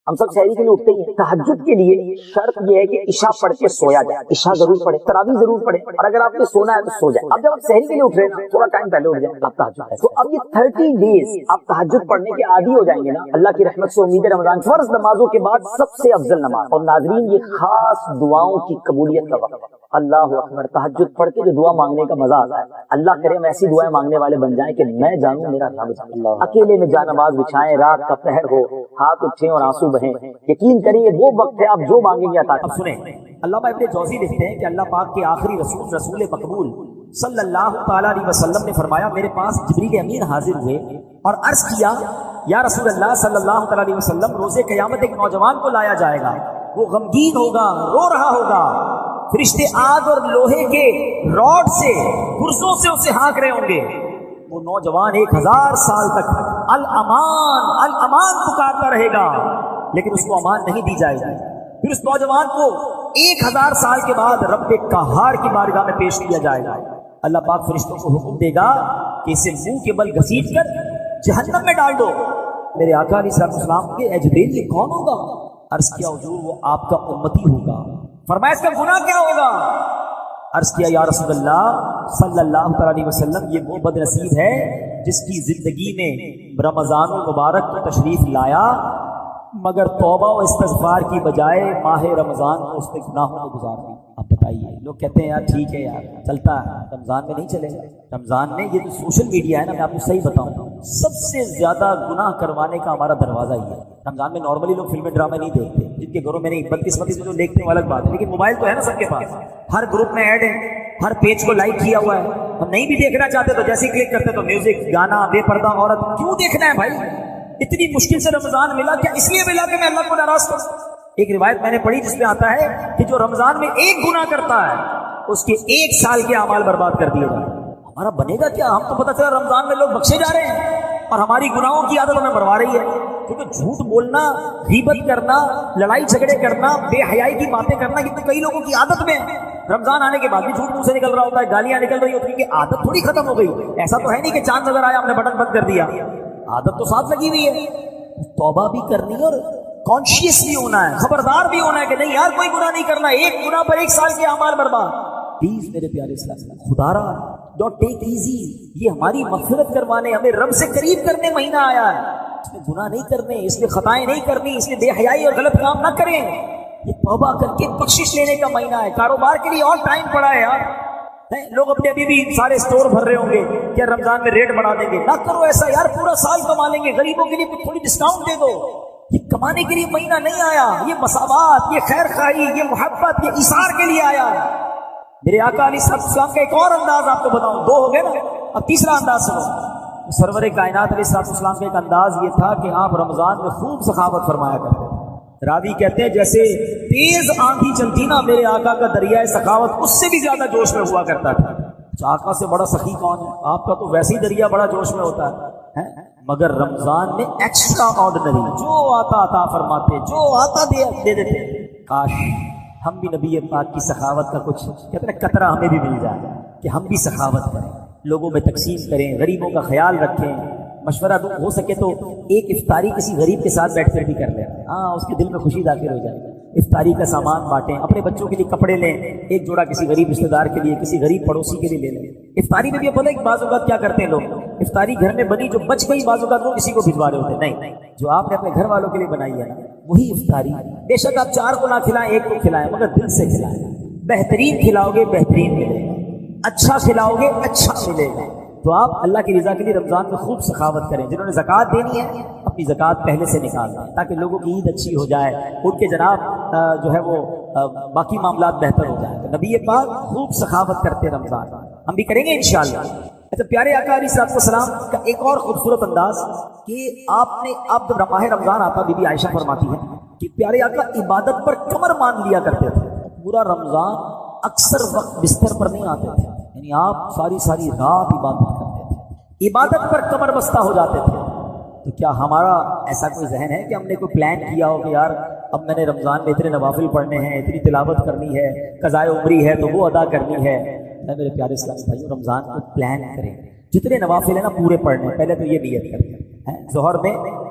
ہم سب شہری کے لیے اٹھتے ہی ہیں. تہجد کے لیے شرط یہ ہے کہ عشاء پڑھ کے سویا جائے. عشاء ضرور پڑھے, تراویح ضرور پڑھے, اور اگر آپ نے سونا ہے تو سو جائے. اب جب آپ شہری کے لیے اٹھ رہے ہیں تھوڑا ٹائم پہلے اٹھ جائیں, آپ تہجد ہے. تو اب یہ 30 days آپ تہجد پڑھنے کے عادی ہو جائیں گے نا, اللہ کی رحمت سے امید ہے رمضان فرض نمازوں کے بعد سب سے افضل نماز. اور ناظرین یہ خاص دعاؤں کی قبولیت کا وقت. اللہ اکبر, تہجد پڑھ کے جو دعا مانگنے کا مزہ آتا ہے, اللہ کرے ہم ایسی دعائیں مانگنے والے بن جائیں کہ میں جانوں میرا رب جانے. اکیلے میں جانماز بچھائیں, رات کا پہر ہو, ہاتھ اٹھیں اور آنسو بہیں, یقین کریے وہ وقت ہے آپ جو مانگیں گے عطا. اب سنیں, علامہ ابن جوزی لکھتے ہیں کہ اللہ پاک کے آخری رسول رسول مقبول صلی اللہ تعالی علیہ وسلم نے فرمایا, میرے پاس جبریل امین حاضر ہوئے اور عرض کیا, یا رسول اللہ صلی اللہ تعالی علیہ وسلم, روز قیامت ایک نوجوان کو لایا جائے گا, وہ غمگین ہوگا, رو رہا ہوگا, فرشتے آگ اور لوہے کے راڈ سے, گرزوں سے اسے ہانک رہے ہوں گے. وہ نوجوان 1000 سال تک الامان الامان پکارتا رہے گا, لیکن اس کو امان نہیں دی جائے گی. پھر اس نوجوان کو 1000 سال کے بعد رب قہار کی بارگاہ میں پیش کیا جائے گا. اللہ پاک فرشتوں کو حکم دے گا کہ اسے منہ کے بل گھسیٹ کر جہنم میں ڈال دو. میرے آقا علیہ السلام کے اے جبریل یہ کون ہوگا؟ عرض کیا حضور وہ آپ کا امتی ہوگا. فرمایا اس کا گناہ کیا ہوگا؟ عرض کیا یا رسول اللہ صلی اللہ علیہ وسلم, یہ وہ بد نصیب ہے جس کی زندگی میں رمضان المبارک کو تشریف لایا مگر توبہ و استغفار کی بجائے ماہ رمضان کو اس نے گناہوں میں گزار دی. اب بتائیے, لوگ کہتے ہیں یار ٹھیک ہے یار چلتا ہے, رمضان میں نہیں چلے گا. رمضان میں یہ جو سوشل میڈیا ہے نا, میں آپ کو صحیح بتاؤں, سب سے زیادہ گناہ کروانے کا ہمارا دروازہ ہی ہے. رمضان میں نارملی لوگ فلمیں ڈرامے نہیں دیکھتے, جن کے گھروں میں نہیں, بدقسمتی سے جو دیکھتے ہیں الگ بات ہے, لیکن موبائل تو ہے نا سب کے پاس, ہر گروپ میں ایڈ ہے, ہر پیج کو لائک کیا ہوا ہے. ہم نہیں بھی دیکھنا چاہتے تو جیسے ہی کلک کرتے تو میوزک, گانا, بے پردہ عورت. کیوں دیکھنا ہے بھائی؟ اتنی مشکل سے رمضان ملا, کیا اس لیے ملا کہ میں اللہ کو ناراض کروں؟ ایک روایت میں نے پڑھی جس میں آتا ہے کہ جو رمضان میں ایک گناہ کرتا ہے اس کے 1 سال کے اعمال برباد کر دیے جائیں. ہمارا بنے گا کیا؟ ہم تو پتہ چلا رمضان میں لوگ بخشے جا رہے ہیں اور ہماری گناہوں کی عادت ہمیں مروا رہی ہے. کیونکہ جھوٹ بولنا, غیبت کرنا, لڑائی جھگڑے کرنا, بے حیائی کی باتیں کرنا, یہ تو کئی لوگوں کی عادت میں ہے. رمضان آنے کے بعد بھی جھوٹ منہ سے نکل رہا ہوتا ہے, گالیاں نکل رہی ہوتی ہیں, کہ عادت تھوڑی ختم ہو گئی. ایسا تو ہے نہیں کہ چاند نظر آیا ہم نے بٹن بند کر دیا, عادت تو ساتھ لگی ہوئی ہے. توبہ بھی کرنی اور کانشیس بھی ہونا ہے, خبردار بھی ہونا ہے کہ نہیں یار کوئی گناہ نہیں کرنا, ایک گناہ پر 1 سال کے اعمال برباد. پلیز میرے پیارے اسلام, خدا را ڈونٹ ٹیک ایزی. یہ ہماری مغفرت کروانے, ہمیں رب سے قریب کرنے مہینہ آیا ہے. اس میں گناہ نہیں کرنے, اس میں خطائیں نہیں کرنی, اس میں بے حیائی اور غلط کام نہ کریں. یہ توبہ کر کے بخشش لینے کا مہینہ ہے. کاروبار کے لیے اور ٹائم پڑا ہے یار. لوگ اپنے ابھی بھی سارے اسٹور بھر رہے ہوں گے, کیا رمضان میں ریٹ بڑھا دیں گے؟ نہ کرو ایسا یار, پورا سال کما لیں گے. غریبوں کے لیے تھوڑی ڈسکاؤنٹ دے دو. یہ کمانے کے لیے مہینہ نہیں آیا, یہ مساوات, یہ خیر خواہی, یہ محبت, یہ ایثار کے لیے آیا. میرے آقا علیہ السلام کا ایک اور انداز آپ کو بتاؤں, 2 ہو گئے نا, اب تیسرا انداز سنو. سرور کائنات علیہ السلام کا ایک انداز یہ تھا کہ آپ رمضان میں خوب سخاوت فرمایا کرتے تھے. راوی کہتے ہیں جیسے تیز آندھی چلتی نا, میرے آقا کا دریائے سخاوت اس سے بھی زیادہ جوش میں ہوا کرتا تھا. آقا سے بڑا سخی کون ہے؟ آپ کا تو ویسے ہی دریا بڑا جوش میں ہوتا ہے, مگر رمضان میں ایکسٹرا آرڈنری, جو آتا عطا فرماتے, جو آتا دے دیتے. کاش ہم بھی نبی پاک کی سخاوت کا کچھ کہتے ہیں قطرہ ہمیں بھی مل جائے, کہ ہم بھی سخاوت کریں, لوگوں میں تقسیم کریں, غریبوں کا خیال رکھیں. مشورہ ہو سکے تو ایک افطاری کسی غریب کے ساتھ بیٹھ کر بھی کر لیں, ہاں اس کے دل میں خوشی داخل ہو جائے. افطاری کا سامان بانٹیں, اپنے بچوں کے لیے کپڑے لیں, ایک جوڑا کسی غریب رشتہ دار کے لیے, کسی غریب پڑوسی کے لیے لے لیں. افطاری میں بھی پتہ ہے بعض اوقات کیا کرتے ہیں لوگ, افطاری گھر میں بنی جو بچ گئی بعض اوقات وہ کسی کو بھجوا رہے ہوتے ہیں. نہیں, جو آپ نے اپنے گھر والوں کے لیے بنائی ہے نا وہی افطاری. بے شک آپ 4 کو نہ کھلائیں, 1 کو کھلائیں, مگر دل سے کھلائیں. بہترین کھلاؤ گے بہترین ملے گا, اچھا کھلاؤ گے اچھا ملے گا. تو آپ اللہ کی رضا کے لیے رمضان میں خوب سخاوت کریں. جنہوں نے زکوٰۃ دینی ہے اپنی زکوٰۃ پہلے سے نکال دیں تاکہ لوگوں کی عید اچھی ہو جائے, ان کے جناب جو ہے وہ باقی معاملات بہتر ہو جائیں. تو نبی پاک خوب سخاوت کرتے رمضان, ہم بھی کریں گے انشاءاللہ. اچھا, پیارے آقا علیہ السلام کا ایک اور خوبصورت انداز کہ آپ جب ماہ رمضان آتا, بی بی عائشہ فرماتی ہے کہ پیارے آقا عبادت پر کمر مان لیا کرتے تھے. پورا رمضان اکثر وقت بستر پر نہیں آتے تھے, یعنی آپ ساری رات عبادت کرتے تھے, عبادت پر کمر بستہ ہو جاتے تھے. تو کیا ہمارا ایسا کوئی ذہن ہے کہ ہم نے کوئی پلان کیا ہو کہ یار اب میں نے رمضان میں اتنے نوافل پڑھنے ہیں, اتنی تلاوت کرنی ہے, قضائے عمری ہے تو وہ ادا کرنی ہے؟ میں میرے پیارے اسلامی بھائیوں, رمضان کو پلان کریں, جتنے نوافل ہیں نا پورے پڑھنے. پہلے تو یہ نیت کریں, ظہر میں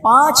5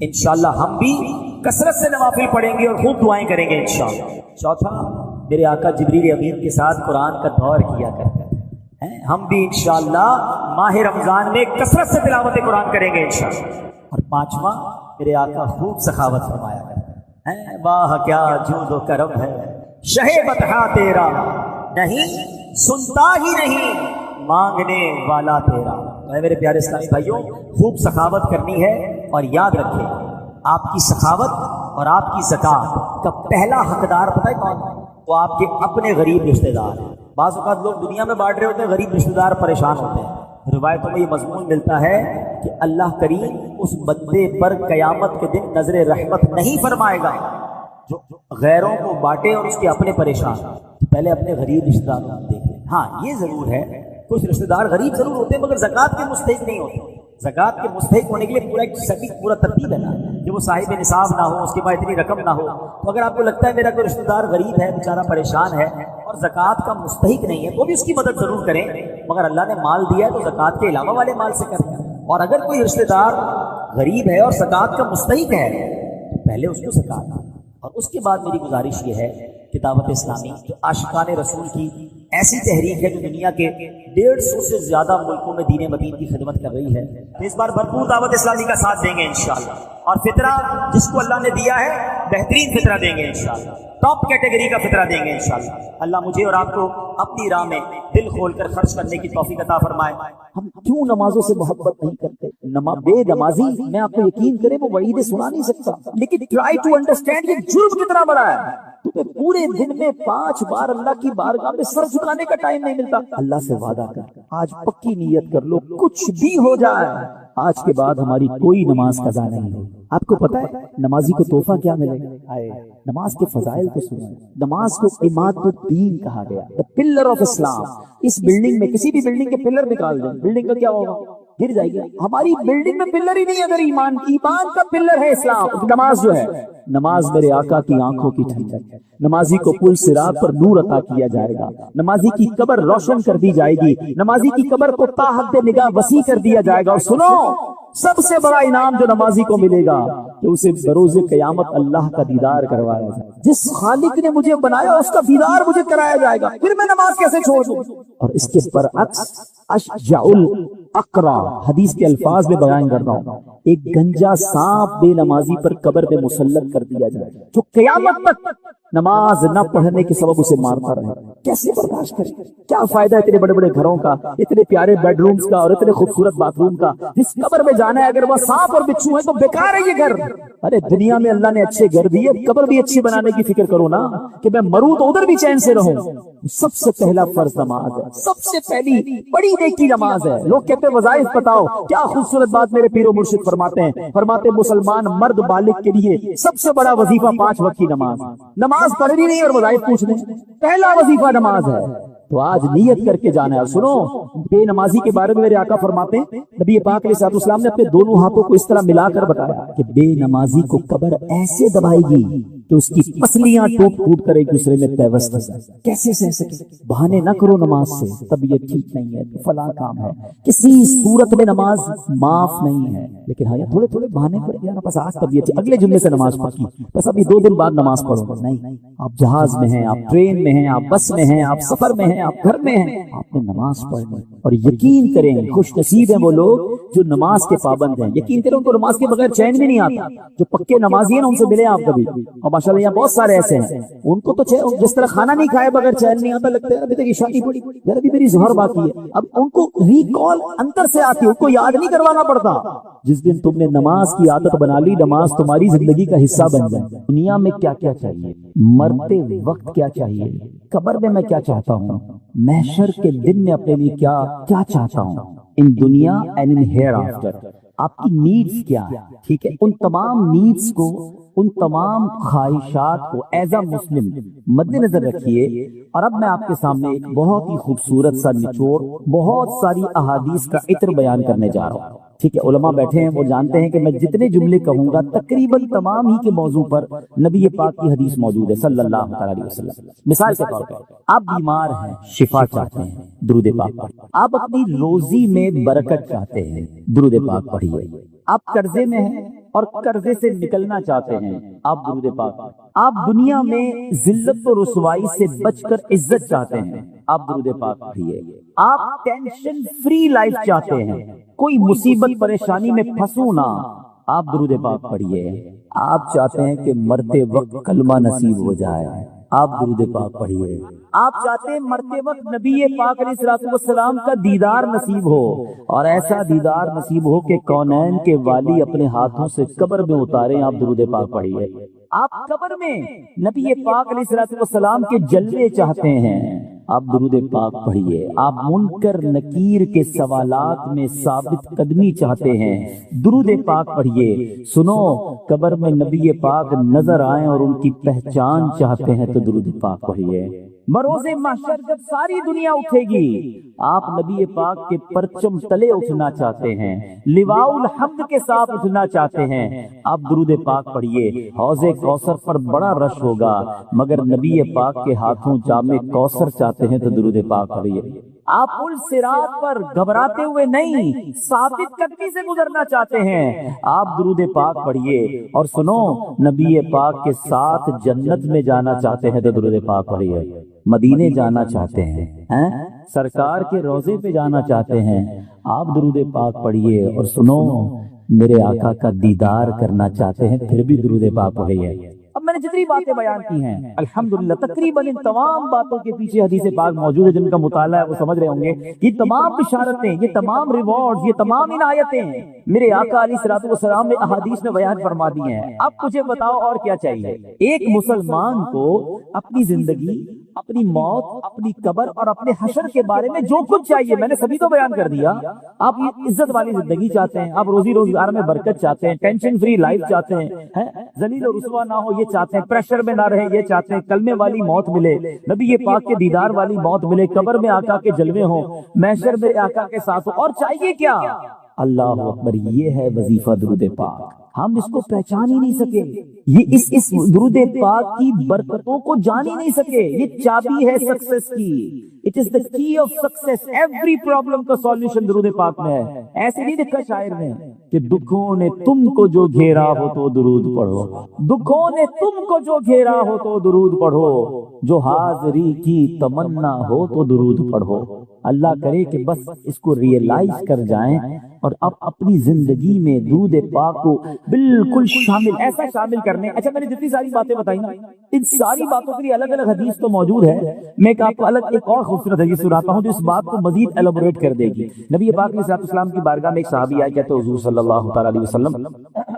انشاءاللہ ہم بھی کثرت سے نوافل پڑھیں گے اور خوب دعائیں کریں گے انشاءاللہ۔ چوتھا، میرے آقا جبریل امین کے ساتھ قرآن کا دور کیا کرتے ہیں، ہم بھی انشاءاللہ ماہ رمضان میں کثرت سے تلاوت قرآن کریں گے انشاءاللہ۔ اور پانچواں، میرے آقا خوب سخاوت فرمایا کرتے ہیں، واہ کیا جود و کرم ہے شہ بطحا تیرا، نہیں سنتا ہی نہیں مانگنے والا تیرا۔ میرے پیارے اسلامی بھائیوں، خوب سخاوت کرنی ہے، اور یاد رکھیں آپ کی سخاوت اور آپ کی زکات کا پہلا حقدار پتہ ہے کون؟ وہ آپ کے اپنے غریب رشتہ دار ہیں۔ بعض اوقات لوگ دنیا میں بانٹ رہے ہوتے ہیں، غریب رشتہ دار پریشان ہوتے ہیں۔ روایتوں میں یہ مضمون ملتا ہے کہ اللہ کریم اس بندے پر قیامت کے دن نظر رحمت نہیں فرمائے گا جو غیروں کو بانٹے اور اس کے اپنے پریشان۔ پہلے اپنے غریب رشتہ داروں کو دیکھیں۔ ہاں یہ ضرور ہے کچھ رشتہ دار غریب ضرور ہوتے ہیں مگر زکوٰۃ کے مستحق نہیں ہوتے۔ زکوٰۃ کے مستحق ہونے کے لیے پورا ایک سٹیک پورا ترتیب ہے نا، کہ وہ صاحب نصاب نہ ہو، اس کے بعد اتنی رقم نہ ہو۔ تو اگر آپ کو لگتا ہے میرا کوئی رشتہ دار غریب ہے، بیچارہ پریشان ہے اور زکوٰۃ کا مستحق نہیں ہے، وہ بھی اس کی مدد ضرور کریں، مگر اللہ نے مال دیا ہے تو زکوٰۃ کے علاوہ والے مال سے کریں۔ اور اگر کوئی رشتہ دار غریب ہے اور زکوٰۃ کا مستحق ہے تو پہلے اس کو زکوٰۃ دیں۔ اور اس کے بعد میری گزارش یہ ہے کہ دعوت اسلامی جو عاشقان رسول کی ایسی تحریک ہے جو دنیا کے 150 سے زیادہ ملکوں میں دین مدین کی خدمت کر رہی ہے، تو اس بار بھرپور دعوت اسلامی کا ساتھ دیں گے انشاءاللہ، اور فطرہ جس کو اللہ نے دیا ہے بہترین فطرہ دیں گے انشاءاللہ، ٹاپ کیٹیگری کا فطرہ دیں گے انشاءاللہ۔ اللہ مجھے اور آپ کو اپنی راہ میں دل کھول کر خرچ کرنے کی توفیق عطا فرمائے۔ ہم کیوں نمازوں سے محبت نہیں کرتے؟ بے نمازی، میں آپ کو یقین کریں وہ وعیدیں سنا نہیں سکتا، لیکن ٹرائی ٹو انڈرسٹینڈ یہ جرم کتنا بڑا ہے۔ تمہیں پورے دن میں 5 بار اللہ کی بارگاہ میں سر جھکانے کا ٹائم نہیں ملتا۔ اللہ سے وعدہ کر، آج پکی نیت کر لو، کچھ بھی ہو جائے آج کے بعد ہماری کوئی نماز قضا نہیں ہوگی۔ آپ کو پتا ہے نمازی کو تحفہ کیا ملے گا؟ نماز کے فضائل کو سنیں۔ نماز کو عماد الدین کہا گیا، the pillar of Islam۔ اس بلڈنگ میں کسی بھی بلڈنگ کے پلر نکال دیں، بلڈنگ کا کیا ہوگا؟ گر جائے گی۔ ہماری بلڈنگ میں پلر ہی نہیں، اگر ایمان کا پلر ہے اسلام، نماز جو ہے۔ نماز میرے آقا کی آنکھوں کی ٹھنڈک ہے۔ نمازی کو پل صراط پر نور عطا کیا جائے گا، نمازی کی قبر روشن کر دی جائے گی، نمازی کی قبر کو تا حد نگاہ وسیع کر دیا جائے گا۔ اور سنو، سب سے بڑا انعام جو نمازی کو ملے گا کہ اسے بروز قیامت اللہ کا دیدار کروایا جائے گا۔ جس خالق نے مجھے بنایا اس کا دیدار مجھے کرایا جائے گا، پھر میں نماز کیسے چھوڑ دوں؟ اور اس کے برعکس اشجع الاقرا، حدیث کے الفاظ میں بیان کر رہا ہوں، ایک گنجا سانپ بے نمازی پر قبر میں مسلط کر دیا جائے جو قیامت تک نماز نہ پڑھنے کے سبب اسے مارتا رہے۔ کیسے برداشت کرے؟ کیا فائدہ اتنے بڑے بڑے گھروں کا، اتنے پیارے بیڈ رومز کا اور اتنے خوبصورت باتھ روم کا؟ جس قبر میں جانا ہے اگر وہ سانپ اور بچھو ہے تو بیکار ہے یہ گھر۔ ارے دنیا میں اللہ نے اچھے گھر دیے، قبر بھی اچھی بنانے کی فکر کرو نا، کہ میں مروں تو ادھر بھی چین سے رہوں۔ سب سے پہلا فرض نماز ہے، سب سے پہلی بڑی نیکی نماز ہے۔ لوگ کہتے ہیں وظائف بتاؤ، کیا خوبصورت بات میرے پیر و مرشد فرماتے ہیں مسلمان مرد بالغ کے لیے سب سے بڑا وظیفہ 5 وقت کی نماز۔ نماز پڑھنی نہیں اور وظائف پوچھنے، پہلا وظیفہ نماز ہے۔ تو آج نیت کر کے جانا ہے۔ اور سنو، بے نمازی کے بارے میں میرے آقا فرماتے ہیں، نبی پاک علیہ الصلوۃ والسلام نے اپنے دونوں ہاتھوں کو اس طرح ملا کر بتایا کہ بے نمازی کو قبر ایسے دبائے گی کہ اس کی پسلیاں ٹوٹ ٹوٹ کر ایک دوسرے میں پیوست ہو جائیں۔ کیسے سہ سکے؟ بہانے نہ کرو نماز سے، طبیعت ٹھیک نہیں ہے، فلاں کام ہے، کسی صورت میں نماز معاف نہیں ہے۔ لیکن ہاں تھوڑے تھوڑے بہانے پر یار بس آج طبیعت، اگلے جمعے سے نماز پڑھی، بس ابھی 2 دن بعد نماز پڑھو۔ نہیں، آپ جہاز میں ہیں، آپ ٹرین میں ہیں، آپ بس میں ہیں، آپ سفر میں ہیں، آپ گھر میں ہیں، آپ نے نماز پڑھنی۔ اور یقین کریں خوش نصیب ہیں وہ لوگ جو نماز کے پابند ہیں۔ یقین کریں ان کو نماز کے بغیر چین بھی نہیں آتا۔ جو پکے نمازی ہیں نا ان سے ملے آپ کبھی، اور ماشاءاللہ یہاں بہت سارے ایسے ہیں، ان کو تو جس طرح کھانا نہیں کھائے بغیر چین نہیں آتا، لگتا ہے ابھی تک عشاء نہیں پڑھی، یار ابھی میری ظہر باقی ہے۔ اب ان کو ریکال اندر سے آتی ہے، ان کو یاد نہیں کروانا پڑتا۔ جس دن تم نے نماز کی عادت بنا لی، نماز تمہاری زندگی کا حصہ بن جائے۔ دنیا میں کیا کیا چاہیے، مرتے وقت کیا چاہیے، قبر میں میں کیا چاہتا ہوں، محشر کے دن میں اپنے لیے کیا کیا چاہتا ہوں، ان دنیا اینڈ ان ہیئر آفٹر آپ کی نیڈز کیا ہے۔ ٹھیک ہے، ان تمام نیڈز کو، ان تمام خواہشات کو ایز اے مسلم مد نظر رکھیے۔ اور اب میں آپ کے سامنے ایک بہت ہی خوبصورت سا نچوڑ، بہت ساری احادیث کا عطر بیان کرنے جا رہا ہوں۔ ٹھیک ہے، علماء بیٹھے ہیں، وہ جانتے ہیں کہ میں جتنے جملے کہوں گا تقریباً تمام ہی کے موضوع پر نبی پاک کی حدیث موجود ہے صلی اللہ علیہ وسلم۔ مثال کے طور پر آپ بیمار ہیں، شفا چاہتے ہیں، درود پاک پڑھیے۔ آپ اپنی روزی میں برکت چاہتے ہیں، درود پاک پڑھیے۔ آپ قرضے میں ہیں، اور قرضے سے نکلنا چاہتے ہیں، آپ درود پاک، آپ دنیا میں ذلت و رسوائی سے بچ کر عزت چاہتے ہیں، آپ درود پاک پڑھیے، آپ ٹینشن فری لائف چاہتے ہیں، کوئی مصیبت پریشانی میں پھنسو نہ، آپ درود پاک پڑھیے، آپ چاہتے ہیں کہ مرتے وقت کلمہ نصیب ہو جائے، آپ درود پاک پڑھیے، آپ چاہتے ہیں مرتے وقت نبی پاک علیہ الصلوۃ والسلام کا دیدار نصیب ہو، اور ایسا دیدار نصیب ہو کہ کونین کے والی اپنے ہاتھوں سے قبر میں اتاریں، آپ درود پاک پڑھیے، آپ قبر میں نبی پاک علیہ الصلوۃ والسلام کے جلوے چاہتے ہیں، آپ درود پاک پڑھیے، آپ منکر نکیر کے سوالات میں ثابت قدمی چاہتے ہیں، درود پاک پڑھیے، سنو قبر میں نبی پاک نظر آئیں اور ان کی پہچان چاہتے ہیں تو درود پاک پڑھیے، بروز محشر جب ساری دنیا اٹھے گی آپ نبی پاک کے پرچم تلے اٹھنا چاہتے ہیں، لواء الحمد کے ساتھ اٹھنا چاہتے ہیں، آپ درود پاک پڑھیے، حوض کوثر پر بڑا رش ہوگا مگر نبی پاک کے ہاتھوں جام کوثر چاہتے ہیں تو درود پاک پڑھیے، آپ پل صراط پر گھبراتے ہوئے نہیں ثابت قدمی سے گزرنا چاہتے ہیں، آپ درود پاک پڑھیے، اور سنو نبی پاک کے ساتھ جنت میں جانا چاہتے ہیں تو درود پاک پڑھیے، مدینے جانا چاہتے ہیں، سرکار کے روضے پہ جانا چاہتے ہیں، آپ درود پاک پڑھیے، اور سنو میرے آقا کا دیدار کرنا چاہتے ہیں پھر بھی درود پاک پڑھیے۔ اب میں نے جتنی باتیں بیان کی ہیں الحمدللہ تقریباً ان تمام باتوں کے پیچھے حدیث پاک موجود ہے، جن کا مطالعہ ہے وہ سمجھ رہے ہوں گے، یہ تمام بشارتیں، یہ تمام ریوارڈز، یہ تمام عنایتیں میرے آقا علیہ الصلوۃ والسلام نے احادیث میں بیان فرما دی ہیں۔ اب مجھے بتاؤ اور کیا چاہیے؟ ایک مسلمان کو اپنی زندگی، اپنی موت، اپنی قبر اور اپنے حشر کے بارے میں جو کچھ چاہیے میں نے سبھی تو بیان کر دیا۔ آپ یہ عزت والی زندگی چاہتے ہیں، آپ روزی روزگار میں برکت چاہتے ہیں، ٹینشن فری لائف چاہتے ہیں، ذلیل و رسوا نہ ہو یہ چاہتے ہیں، پریشر میں نہ رہے یہ چاہتے ہیں، کلمے والی موت ملے، نبی پاک کے دیدار والی موت ملے، قبر میں آقا کے جلوے ہوں، محشر میں آقا کے ساتھ ہو، اور چاہیے کیا؟ اللہ اکبر، یہ ہے وظیفہ درود پاک، ہم اس کو پہچان ہی نہیں سکے، یہ اس درود پاک کی برکتوں کو جان ہی نہیں سکے، یہ چابی ہے سکسیس کی، اٹ از دا کی آف سکسیس، ایوری پرابلم کا سولوشن درود پاک میں ہے۔ ایسے نہیں لکھا شاعر نے کہ دکھوں نے تم کو جو گھیرا ہو تو درود پڑھو، دکھوں نے تم کو جو گھیرا ہو تو درود پڑھو، جو حاضری کی تمنا ہو تو درود پڑھو۔ اللہ کرے کہ بس اس کو ریئلائز کر جائیں اور اب اپنی زندگی میں درود پاک کو بالکل شامل، ایسا شامل کرنے۔ اچھا میں نے جتنی ساری باتیں بتائی نا، ان ساری باتوں کے لیے الگ الگ حدیث تو موجود ہے، میں آپ کو الگ ایک اور خوبصورت حدیث سناتا ہوں جو اس بات کو مزید ایلابوریٹ کر دے گی۔ نبی پاک علیہ السلام کی بارگاہ میں ایک صحابی آئے، کہتے حضور صلی اللہ تعالی علیہ وسلم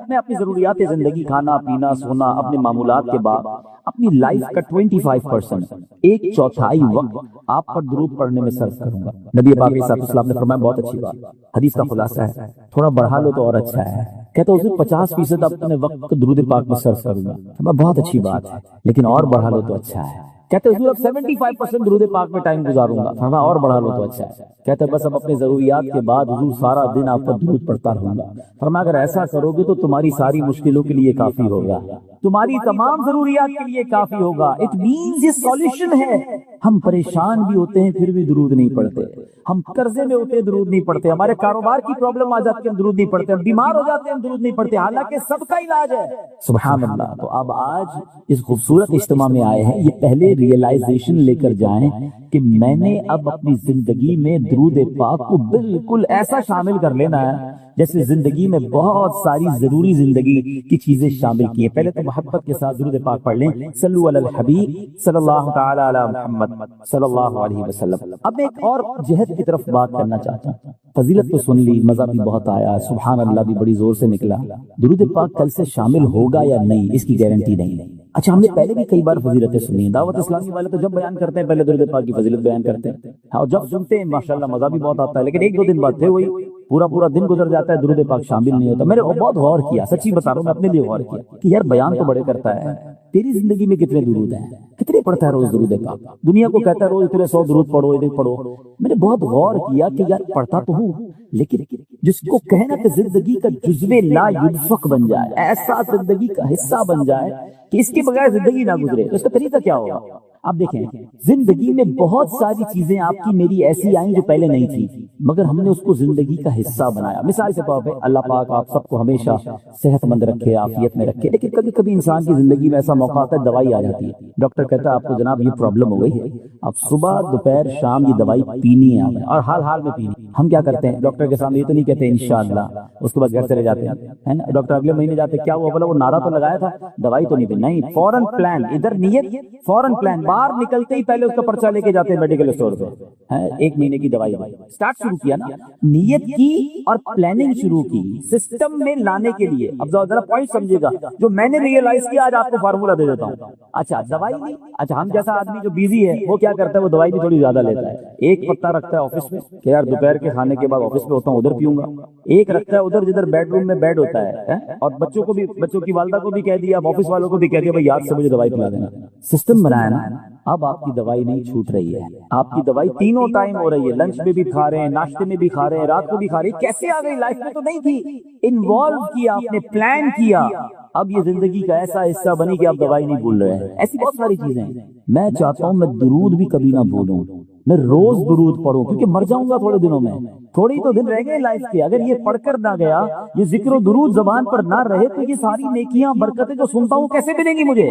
میں اپنی ضروریات زندگی، کھانا پینا سونا، اپنے معمولات کے بعد اپنی لائف کا 25%، ایک چوتھائی وقت آپ پر درود پڑھنے میں صرف کروں گا۔ نبی پاک علیہ السلام نے فرمایا بہت اچھی بات، حدیث کا خلاصہ ہے، تھوڑا بڑھا لو تو اور اچھا ہے۔ کہتے حضور 50% اپنے وقت کو درود پاک میں صرف کروں گا، بہت اچھی بات ہے لیکن اور بڑھا لو تو اچھا ہے۔ کہتے حضور اب 75% درود پاک میں ٹائم گزاروں گا، فرمایا اور بڑھا لو تو اچھا ہے۔ کہتے بس اب اپنے ضروریات کے بعد حضور سارا دن آپ پر درود پڑھتا رہوں گا، فرمایا اگر ایسا کرو گے تو تمہاری ساری مشکلوں کے لیے کافی ہوگا، تمہاری تمام ضروریات کے لیے کافی ہوگا۔ اٹ مینز یہ سولوشن ہے۔ ہم پریشان بھی ہوتے ہیں پھر بھی درود نہیں پڑھتے، ہم قرضے میں ہوتے ہیں درود نہیں پڑھتے، ہمارے کاروبار کی پرابلم آ جاتی ہے ہم درود نہیں پڑھتے، ہم بیمار ہو جاتے ہیں ہم درود نہیں پڑھتے، حالانکہ سب کا علاج ہے۔ سبحان اللہ۔ تو اب آج اس خوبصورت اجتماع میں آئے ہیں، یہ پہلے ریئلائزیشن لے کر جائیں کہ میں نے اب اپنی زندگی میں درود پاک کو بالکل ایسا شامل کر لینا ہے جیسے زندگی میں بہت ساری ضروری زندگی کی چیزیں شامل کی ہیں۔ پہلے تو محبت کے ساتھ درود پاک پڑھ لیں، صلو علی الحبیب صلی اللہ تعالی علی محمد صلی اللہ علیہ وسلم۔ اب ایک اور جہت کی طرف بات کرنا چاہتا ہوں، فضیلت تو سن لی، مزہ بھی بہت آیا، سبحان اللہ بھی بڑی زور سے نکلا، درود پاک کل سے شامل ہوگا یا نہیں اس کی گارنٹی نہیں۔ اچھا ہم نے پہلے بھی کئی بار فضیلتیں سنی ہیں، دعوت اسلامی والے تو جب بیان کرتے ہیں پہلے درود پاک کی فضیلت بیان کرتے ہیں، اور جب سنتے ہیں ماشاءاللہ مزہ بھی بہت آتا ہے، لیکن ایک دو دن بعد پھر وہی پورا دن گزر جاتا ہے، درود پاک شامل نہیں ہوتا۔ میں نے بہت غور کیا، سچی بتا رہا ہوں، میں اپنے لیے غور کیا کہ یار بیان تو بڑے کرتا ہے، تیری زندگی میں کتنے درود ہیں، کتنے پڑھتا ہے روز درود پاک؟ دنیا کو کہتا ہے روز اتنے 100 درود پڑھو، ادھر پڑھو۔ میں نے بہت غور کیا کہ یار پڑھتا تو ہوں، لیکن جس کو کہنا کہ زندگی کا جزو لا یدفق بن جائے، ایسا زندگی کا حصہ بن جائے کہ اس کے بغیر زندگی نہ گزرے، تو اس کا طریقہ کیا ہوگا؟ اب دیکھیں زندگی میں بہت ساری چیزیں آپ کی میری ایسی آئیں جو پہلے نہیں تھی، مگر ہم نے اس کو زندگی کا حصہ بنایا۔ مثال کے طور پہ اللہ پاک آپ سب کو ہمیشہ صحت مند رکھے، عافیت میں رکھے، لیکن کبھی کبھی انسان کی زندگی میں ایسا موقع آتا ہے دوائی آ جاتی ہے، ڈاکٹر کہتا ہے آپ کو جناب یہ پرابلم ہو گئی ہے، اب صبح دوپہر شام یہ دوائی پینی ہے آپ نے، اور حال حال میں پینی۔ ہم کیا کرتے ہیں ڈاکٹر کے سامنے یہ تو نہیں کہتے انشاءاللہ، اس کے بعد گھر چلے جاتے ہیں نا، ڈاکٹر اگلے مہینے جاتے کیا ہوا، بولا وہ نعرہ تو لگایا تھا، دوائی تو نہیں پی، نہیں، فوراً پلان، ادھر نیت فوراً پلان، باہر نکلتے ہی پہلے اس کا پرچہ لے کے جاتے ہیں میڈیکل اسٹور پہ، 1 مہینے کی دوائی اسٹارٹ شروع کیا نا، نیت کی اور پلاننگ شروع کی سسٹم میں لانے کے لیے۔ اب ذرا پوائنٹ سمجھے گا جو میں نے ریئلائز کیا، آج آپ کو فارمولا دے دیتا ہوں۔ اچھا دوائی نہیں، اچھا ہم جیسا آدمی جو بیزی ہے وہ کیا کرتا ہے، وہ دوائی بھی تھوڑی زیادہ لیتا ہے، ایک پتا رکھتا ہے آفس میں کہ یار دوپہر کے کھانے کے بعد آفس میں ہوتا ہوں ادھر پیوں گا، ایک رکھتا ہے ادھر جدھر بیڈ روم میں بیڈ ہوتا ہے، اور بچوں کو بھی، بچوں کی والدہ کو بھی کہہ دیا، آفس والوں کو بھی کہہ دیا بھائی یاد سے مجھے دوائی پلا دینا، سسٹم بنایا نا۔ اب آپ کی دوائی نہیں چھوٹ رہی ہے، آپ کی دوائی تینوں ٹائم ہو رہی ہے، لنچ میں بھی کھا رہے ہیں، ناشتے میں بھی کھا رہے ہیں، رات کو بھی کھا رہے ہیں۔ کیسے آ گئی؟ لائف میں تو نہیں تھی، انوالو کیا آپ نے، پلان کیا، اب یہ زندگی کا ایسا حصہ بنی کہ آپ دوائی نہیں بھول رہے ہیں۔ ایسی بہت ساری چیزیں ہیں۔ میں چاہتا ہوں میں درود بھی کبھی نہ بھولوں، میں روز درود پڑھوں، کیونکہ مر جاؤں گا تھوڑے دنوں میں، تھوڑی تو دن رہ گئے لائف کے، اگر یہ پڑھ کر نہ گیا، یہ ذکر و درود زبان پر نہ رہے، تو یہ ساری نیکیاں برکتیں جو سنتا ہوں کیسے ملیں گی مجھے؟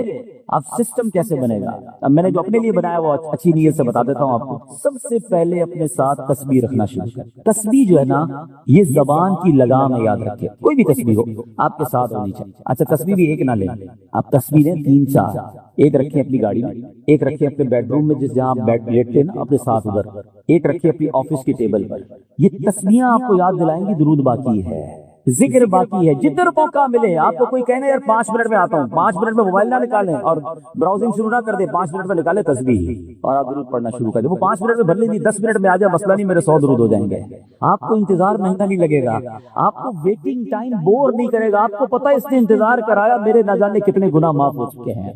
اب سسٹم کیسے بنے گا؟ اب میں نے جو اپنے لیے بنایا وہ اچھی نیت سے بتا دیتا ہوں آپ کو۔ سب سے پہلے اپنے ساتھ تسبیح رکھنا شروع کر۔ تسبیح جو ہے نا یہ زبان کی لگام ہے، یاد رکھے، کوئی بھی تسبیح ہو آپ کے ساتھ ہونی چاہیے۔ اچھا تسبیح بھی ایک نہ لیں، آپ تسبیحیں 3-4 ایک رکھیں اپنی گاڑی میں، ایک رکھیں اپنے بیڈ روم میں جس جہاں آپ بیڈ لیٹتے ہیں نا اپنے ساتھ ادھر، ایک رکھیں اپنی آفس کی ٹیبل پر۔ یہ تسبیحاں آپ کو یاد دلائیں گی درود باقی ہے، ذکر باقی ہے، جدھر موقع ملے آپ کو کوئی کہنے یار 5 منٹ میں آتا ہوں، 5 منٹ میں موبائل نہ نکالیں اور براؤزنگ شروع نہ کر دیں، 5 منٹ میں نکالیں تسبیح اور آپ درود پڑھنا شروع کر دیں۔ وہ 5 منٹ میں بھر لیں، 10 منٹ میں آ جائے مسئلہ نہیں، میرے 100 درود ہو جائیں گے۔ آپ کو انتظار مہنگا نہیں لگے گا، آپ کو ویٹنگ ٹائم بور نہیں کرے گا، آپ کو پتہ ہے اس نے انتظار کرایا، میرے نہ جانے کتنے گناہ معاف ہو چکے ہیں۔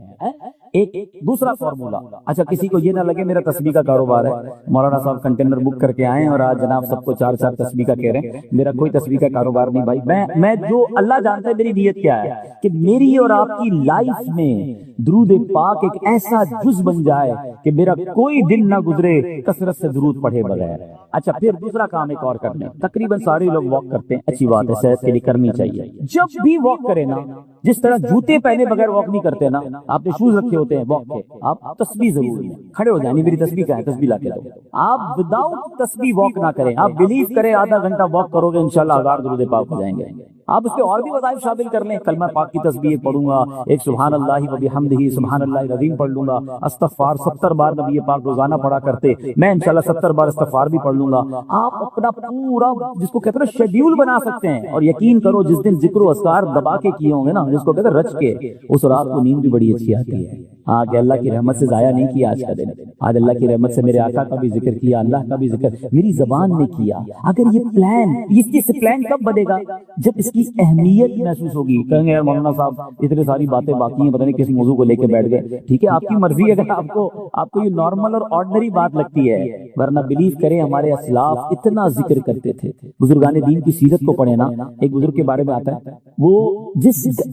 ایک دوسرا فارمولا، اچھا کسی کو یہ نہ لگے میرا تسبیح کا کاروبار ہے، مولانا صاحب کنٹینر بک کر کے آئے اور آج جناب سب کو 4 تسبیح کا کہہ رہے ہیں، میرا کوئی تسبیح کا کاروبار نہیں بھائی، میں جو اللہ جانتا ہے میری نیت کیا ہے کہ میری اور آپ کی لائف میں درود پاک ایک ایسا جز بن جائے کہ میرا کوئی دن نہ گزرے کثرت سے درود پڑھے بغیر۔ اچھا پھر دوسرا کام ایک اور کرنے، تقریباً سارے لوگ واک کرتے ہیں، اچھی بات ہے، صحت کے لیے کرنی چاہیے۔ جب بھی واک کرے نا، جس طرح جوتے پہنے بغیر واک نہیں کرتے نا، آپ نے شوز رکھے ہوتے ہیں واک کے، آپ تسبیح ضرور لیں، کھڑے ہو جائیں، میری تسبیح کیا ہے، تسبیح لا کے دو۔ آپ وداؤٹ تسبیح واک نہ کریں، آپ بلیو کریں آدھا گھنٹہ واک کرو گے انشاءاللہ 1000 درود پاک ہو جائیں گے۔ آپ اس پہ اور بھی وظائف شامل کر لیں، کلمہ پاک کی تسبیح پڑھوں گا، ایک سبحان اللہ و بحمدہ سبحان اللہ العظیم پڑھ لوں گا، استغفار 70 بار نبی پاک روزانہ پڑھا کرتے، میں انشاءاللہ 70 بار استغفار بھی پڑھ لوں گا۔ آپ اپنا پورا جس کو کہتے ہیں شیڈیول بنا سکتے ہیں، اور یقین کرو جس دن ذکر و اذکار دبا کے کیے ہوں گے نا، جس کو کہتے ہیں رچ کے، اس رات کو نیند بھی بڑی اچھی آتی ہے۔ ہاں کہ اللہ کی رحمت سے ضائع نہیں کیا آج کا دن، آج اللہ کی رحمت سے میرے آقا کا بھی ذکر کیا، اللہ کا بھی ذکر میری زبان نے کیا۔ اگر یہ پلان، اس پلان کب بنے گا؟ جب اس کی اہمیت محسوس ہوگی۔ کہیں گے یار مولانا صاحب اتنی ساری باتیں باقی ہیں، پتہ نہیں کس موضوع کو لے کے بیٹھ گئے، ٹھیک ہے آپ کی مرضی، اگر آپ کو یہ نارمل اور آرڈنری بات لگتی ہے، ورنہ بلیو کریں ہمارے اسلاف اتنا ذکر کرتے تھے۔ بزرگان دین کی سیرت کو پڑھیں نا، ایک بزرگ کے بارے میں آتا ہے وہ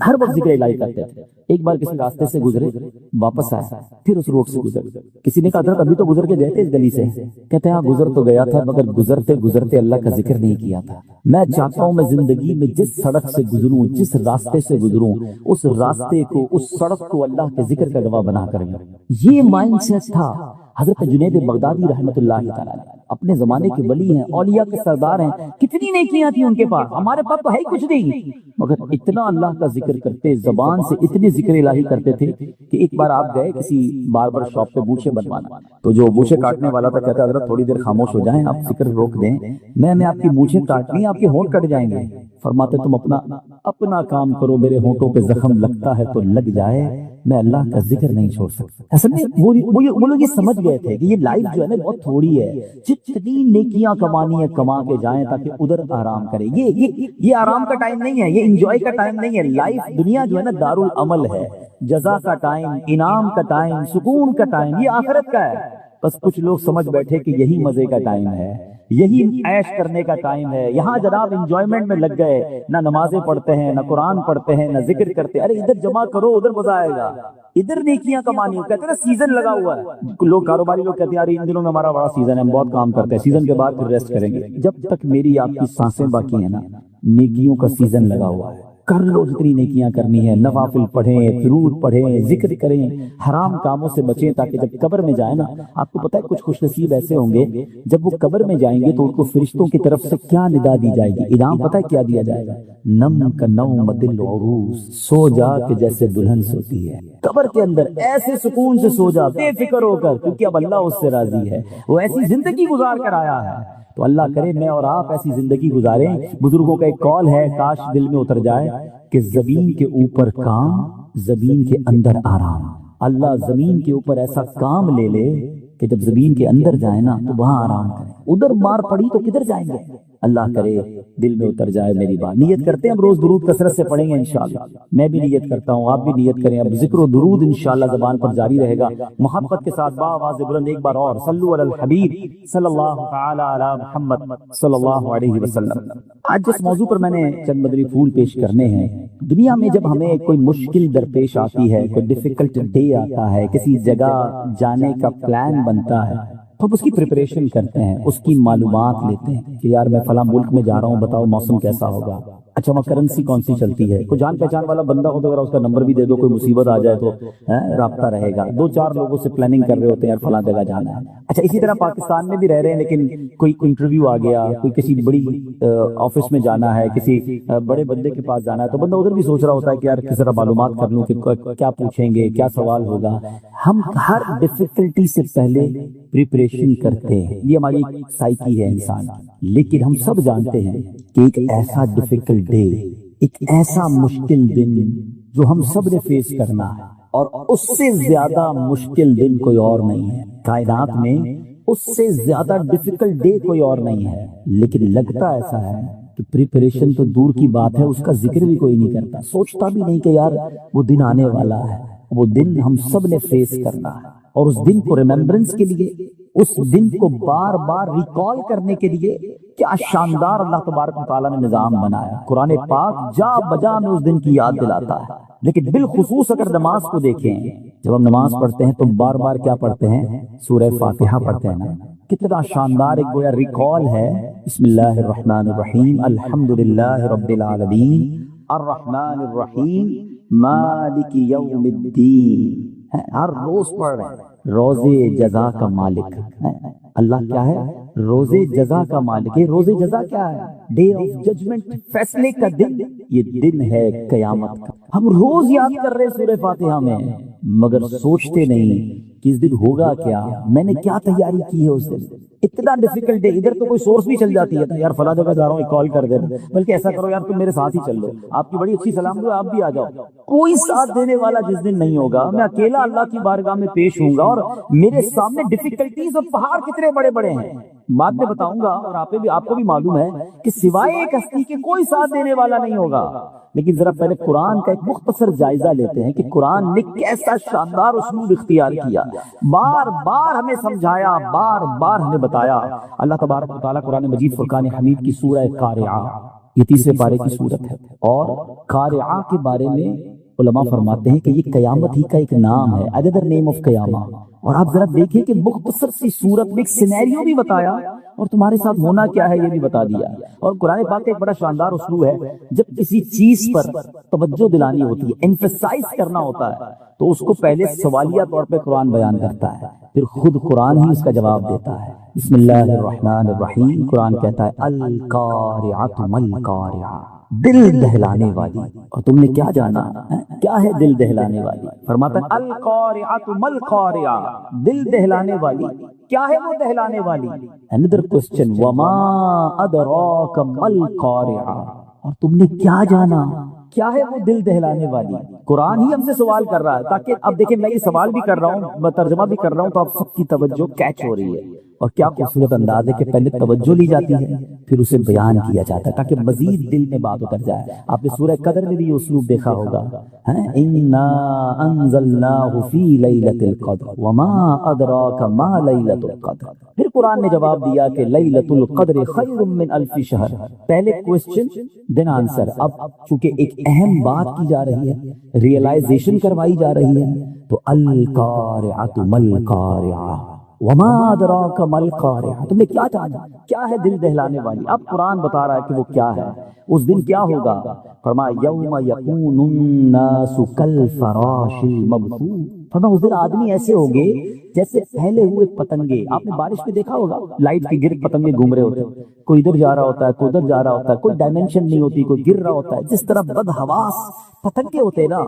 ہر وقت ذکر الہی کرتے تھے۔ ایک بار کسی راستے سے گزرے، واپس آئے، پھر اس روڈ سے گزر، کسی نے کہا حضرت ابھی تو گزر کے گئے تھے اس گلی سے، کہتے ہیں ہاں گزر تو گیا تھا مگر گزرتے گزرتے اللہ کا ذکر نہیں کیا تھا۔ میں چاہتا ہوں میں زندگی میں جس سڑک سے گزروں، جس راستے سے گزروں، اس راستے کو، اس سڑک کو اللہ کے ذکر کا گواہ بنا کر لوں۔ یہ مائنڈ سیٹ تھا حضرت جنید بغدادی رحمۃ اللہ تعالی، اپنے زمانے کے ولی ہیں، اولیاء کے سردار ہیں، کتنی نیکیاں تھیں ان کے پاس، ہمارے پاس تو ہے کچھ نہیں، مگر اتنا اللہ کا ذکر کرتے، زبان سے اتنے ذکر الہی کرتے تھے کہ ایک بار آپ گئے کسی باربر شاپ پہ بوچھے بنوانا، تو جو بوچھے کاٹنے والا تھا کہتا حضرت تھوڑی دیر خاموش ہو جائیں، آپ ذکر روک دیں، میں نے آپ کی مونچھیں کاٹنی، آپ کے ہونٹ کٹ جائیں گے۔ فرماتے تم اپنا کام کرو، میرے ہونٹوں پہ زخم لگتا ہے تو لگ جائے، میں اللہ کا ذکر نہیں چھوڑ سکتا۔ اصل میں وہ لوگ یہ سمجھ گئے تھے کہ یہ لائف جو ہے نا بہت تھوڑی ہے، جتنی نیکیاں کمانی ہے کما کے جائیں تاکہ ادھر آرام کریں۔ یہ آرام کا ٹائم نہیں ہے، یہ انجوائے کا ٹائم نہیں ہے۔ لائف دنیا جو ہے نا دارالعمل ہے، جزا کا ٹائم، انعام کا ٹائم، سکون کا ٹائم، یہ آخرت کا ہے۔ بس کچھ لوگ سمجھ بیٹھے کہ یہی مزے کا ٹائم ہے، یہی عیش کرنے کا ٹائم ہے. یہاں جناب انجوائمنٹ میں لگ گئے, نہ نمازیں پڑھتے ہیں, نہ قرآن پڑھتے ہیں, نہ ذکر کرتے ہیں. ارے ادھر جمع کرو, ادھر مزہ آئے گا, ادھر نیکیاں کمانی ہو. کہتے ہیں نا سیزن لگا ہوا ہے, لوگ کاروباری لوگ کہتے ہیں یار ان دنوں میں ہمارا بڑا سیزن ہے, ہم بہت کام کرتے ہیں, سیزن کے بعد پھر ریسٹ کریں گے. جب تک میری آپ کی سانسیں باقی ہیں نا, نیکیوں کا سیزن لگا ہوا ہے. کر لو جتنی نیکیاں کرنی ہے, نوافل پڑھیں, درود پڑھیں, ذکر کریں, حرام کاموں سے بچیں, تاکہ جب قبر میں جائیں نا, آپ کو پتہ ہے کچھ خوش نصیب ایسے ہوں گے جب وہ قبر میں جائیں گے تو ان کو فرشتوں کی طرف سے کیا ندا دی جائے گی, انعام پتہ ہے کیا دیا جائے گا؟ نم کا نوم دل عروس, سو جا کہ جیسے دلہن سوتی ہے. قبر کے اندر ایسے سکون سے سو جا, بے فکر ہو کر, کیونکہ اب اللہ اس سے راضی ہے, وہ ایسی زندگی گزار کر آیا ہے. تو اللہ کرے میں اور آپ ایسی زندگی گزاریں. بزرگوں کا ایک قول ہے, کاش دل میں اتر جائے کہ زمین کے اوپر کام, زمین کے اندر آرام. اللہ زمین کے اوپر ایسا کام لے لے کہ جب زمین کے اندر جائے نا تو وہاں آرام کریں. ادھر مار پڑی تو کدھر جائیں گے؟ اللہ کرے دل میں اتر جائے میری بات. نیت کرتے ہیں ہم روز درود کثرت سے پڑھیں گے انشاءاللہ. میں بھی نیت کرتا ہوں, آپ بھی نیت کریں. اب ذکر و درود انشاءاللہ زبان پر جاری رہے گا, محبت کے ساتھ بآواز بلند ایک بار اور صلو علی الحبیب صلی اللہ تعالی علی محمد صلی اللہ علیہ وسلم. آج جس موضوع پر میں نے چند مدری پھول پیش کرنے ہیں, دنیا میں جب ہمیں کوئی مشکل درپیش آتی ہے, کوئی ڈیفیکلٹ ڈے آتا ہے, کسی جگہ جانے کا پلان بنتا ہے, تو ہم اس کی پریپریشن کرتے ہیں, اس کی معلومات لیتے ہیں کہ یار میں فلاں ملک میں جا رہا ہوں, بتاؤ موسم کیسا ہوگا, اچھا وہاں کرنسی کون سی چلتی ہے, کوئی جان پہچان والا بندہ ہو تو اگر اس کا نمبر بھی دے دو, کوئی مصیبت آ جائے تو رابطہ رہے گا. دو چار لوگوں سے پلاننگ کر رہے ہوتے ہیں یار فلاں جگہ جانا ہے. اچھا اسی طرح پاکستان میں بھی رہ رہے ہیں, لیکن کوئی انٹرویو آ گیا, کوئی کسی بڑی آفس میں جانا ہے, کسی بڑے بندے کے پاس جانا ہے, تو بندہ ادھر بھی سوچ رہا ہوتا ہے کہ یار کس طرح معلومات کر لوں کہ کیا پوچھیں گے, کیا سوال ہوگا. ہم ہر ڈیفیکلٹی سے پہلے پریپریشن کرتے ہیں, یہ ہماری سائیکی ہے انسان. لیکن ہم سب جانتے ہیں کہ ایک ایسا ڈیفیکلٹ ڈے, ایک ایسا مشکل دن جو ہم سب نے فیس کرنا ہے, اور اس سے زیادہ مشکل دن کوئی اور نہیں ہے کائنات میں, اس سے زیادہ ڈیفیکلٹ ڈے کوئی اور نہیں ہے. لیکن لگتا ایسا ہے کہ پریپریشن تو دور کی بات ہے, اس کا ذکر بھی کوئی نہیں کرتا, سوچتا بھی نہیں کہ یار وہ دن آنے والا ہے. وہ دن ہم سب نے فیس کرنا ہے, اور اس دن کو ریمیمبرنس کے لیے, اس دن کو بار بار ریکال کرنے کے لیے کیا شاندار اللہ تبارک و تعالیٰ نے نظام بنایا. قرآن پاک جا بجا میں اس دن کی یاد دلاتا ہے. لیکن بالخصوص اگر نماز کو دیکھیں, جب ہم نماز پڑھتے ہیں تو بار بار کیا پڑھتے ہیں؟ سورہ فاتحہ پڑھتے ہیں نا. کتنا شاندار ایک گویا ریکال ہے. بسم اللہ الرحمن الرحیم, الحمدللہ رب العالمین, الرحمن الرحیم, مالک یوم الدین. ہر روز پڑھ رہے ہیں. روزے جزا کا مالک اللہ کیا ہے؟ روزے جزا کا مالک. یہ روزے جزا کیا ہے؟ ڈے آف ججمنٹ, فیصلے کا دن. یہ دن ہے قیامت کا. ہم روز یاد کر رہے سورہ فاتحہ میں, مگر سوچتے نہیں کہ اس دن ہوگا کیا, میں نے کیا تیاری کی ہے اس دن. اتنا ڈیفیکلٹ ہے. ادھر تو کوئی سورس بھی چل جاتی ہے تو یار فلاں جگہ جا رہا ہوں, ایک کال کر دینا, بلکہ ایسا کرو یار تم میرے ساتھ ہی چل لو, آپ کی بڑی اچھی سلام دو, آپ بھی آ جاؤ. کوئی ساتھ دینے والا جس دن نہیں ہوگا, میں اکیلا اللہ کی بارگاہ میں پیش ہوں گا, اور میرے سامنے ڈیفیکلٹیز اور پہاڑ کتنے بڑے بڑے ہیں. بعد میں بتاؤں گا, اور آپ کو بھی معلوم ہے کہ سوائے ایک ہستی کے کوئی ساتھ دینے والا نہیں ہوگا. لیکن ذرا پہلے قرآن کا ایک مختصر جائزہ لیتے ہیں کہ قرآن نے کیسا شاندار اسلوب اختیار کیا, بار بار ہمیں سمجھایا, بار بار ہمیں بتایا. اللہ تبارک و تعالیٰ قرآن مجید فرقان حمید کی سورہ قارعہ, یہ تیسرے پارے کی سورت ہے, اور قارعہ کے بارے میں علماء فرماتے ہیں کہ یہ قیامت ہی کا ایک نام ہے, another name of قیامہ. اور آپ ذرا دیکھیں کہ مختصر سی سورت میں ایک سینیریو بھی بتایا, اور تمہارے ساتھ ہونا کیا ہے یہ بھی بتا دیا. اور قرآن پاک کا ایک بڑا شاندار اسلوب ہے, جب کسی چیز پر توجہ دلانی ہوتی ہے, ایمفسائز کرنا ہوتا ہے, تو اس کو پہلے سوالیہ طور پہ قرآن بیان کرتا ہے, پھر خود قرآن ہی اس کا جواب دیتا ہے. بسم اللہ الرحمن الرحیم. قرآن کہتا ہے القارعۃ مالقارعہ, دل دہلانے والی. اور تم نے کیا جانا کیا ہے دل دہلانے والی؟ فرماتا ہے القارعۃ مالقارعہ, دل دہلانے والی. کیا ہے وہ دہلانے والی؟ another question, وما ادراک مالقارعہ, اور تم نے کیا جانا کیا ہے وہ دل دہلانے والی؟ قرآن ہی ہم سے سوال کر رہا ہے، تاکہ اب دیکھیں میں یہ سوال بھی کر رہا ہوں، میں ترجمہ بھی کر رہا ہوں، تو اب سب کی توجہ کیچ ہو رہی ہے، اور کیا خوبصورت انداز ہے کہ پہلے توجہ لی جاتی ہے پھر اسے بیان کیا جاتا ہے تاکہ مزید دل میں بات اتر جائے۔ آپ نے سورہ قدر میں بھی یہ اسلوب دیکھا ہوگا، اِنَّا أَنزَلْنَاهُ فِي لَيْلَةِ الْقَدْرِ وَمَا أَدْرَاكَ مَا لَيْلَةُ الْقَدْرِ۔ پھر قرآن نے جواب دیا کہ لَيْلَةُ الْقَدْرِ خَيْرٌ مِّنْ أَلْفِ شَهْرٍ، پہلے کوسچن دین آنسر۔ اب چونکہ ایک اہم بات کی جا رہی ہے، ریئلائزیشن کروائی جا رہی ہے، تو القارعۃ ملقارعہ وما ادراک ملقارعہ، تم نے کیا جانا کیا ہے دل دہلانے والی؟ اب قرآن بتا رہا ہے کہ وہ کیا ہے، اس دن کیا ہوگا۔ فرمایا یوم یکون الناس کالفراش المبثوث، فرمایا اس دن آدمی ایسے ہوں گے جیسے پھیلے ہوئے پتنگے۔ آپ نے بارش میں دیکھا ہوگا لائٹ کے گرد پتنگے گھوم رہے ہوتے ہیں، کوئی ادھر جا رہا ہوتا ہے، کوئی ادھر جا رہا ہوتا ہے، کوئی ڈائمینشن نہیں ہوتی، کوئی گر رہا ہوتا ہے۔ جس طرح بدحواس پتنگے ہوتے ہیں نا،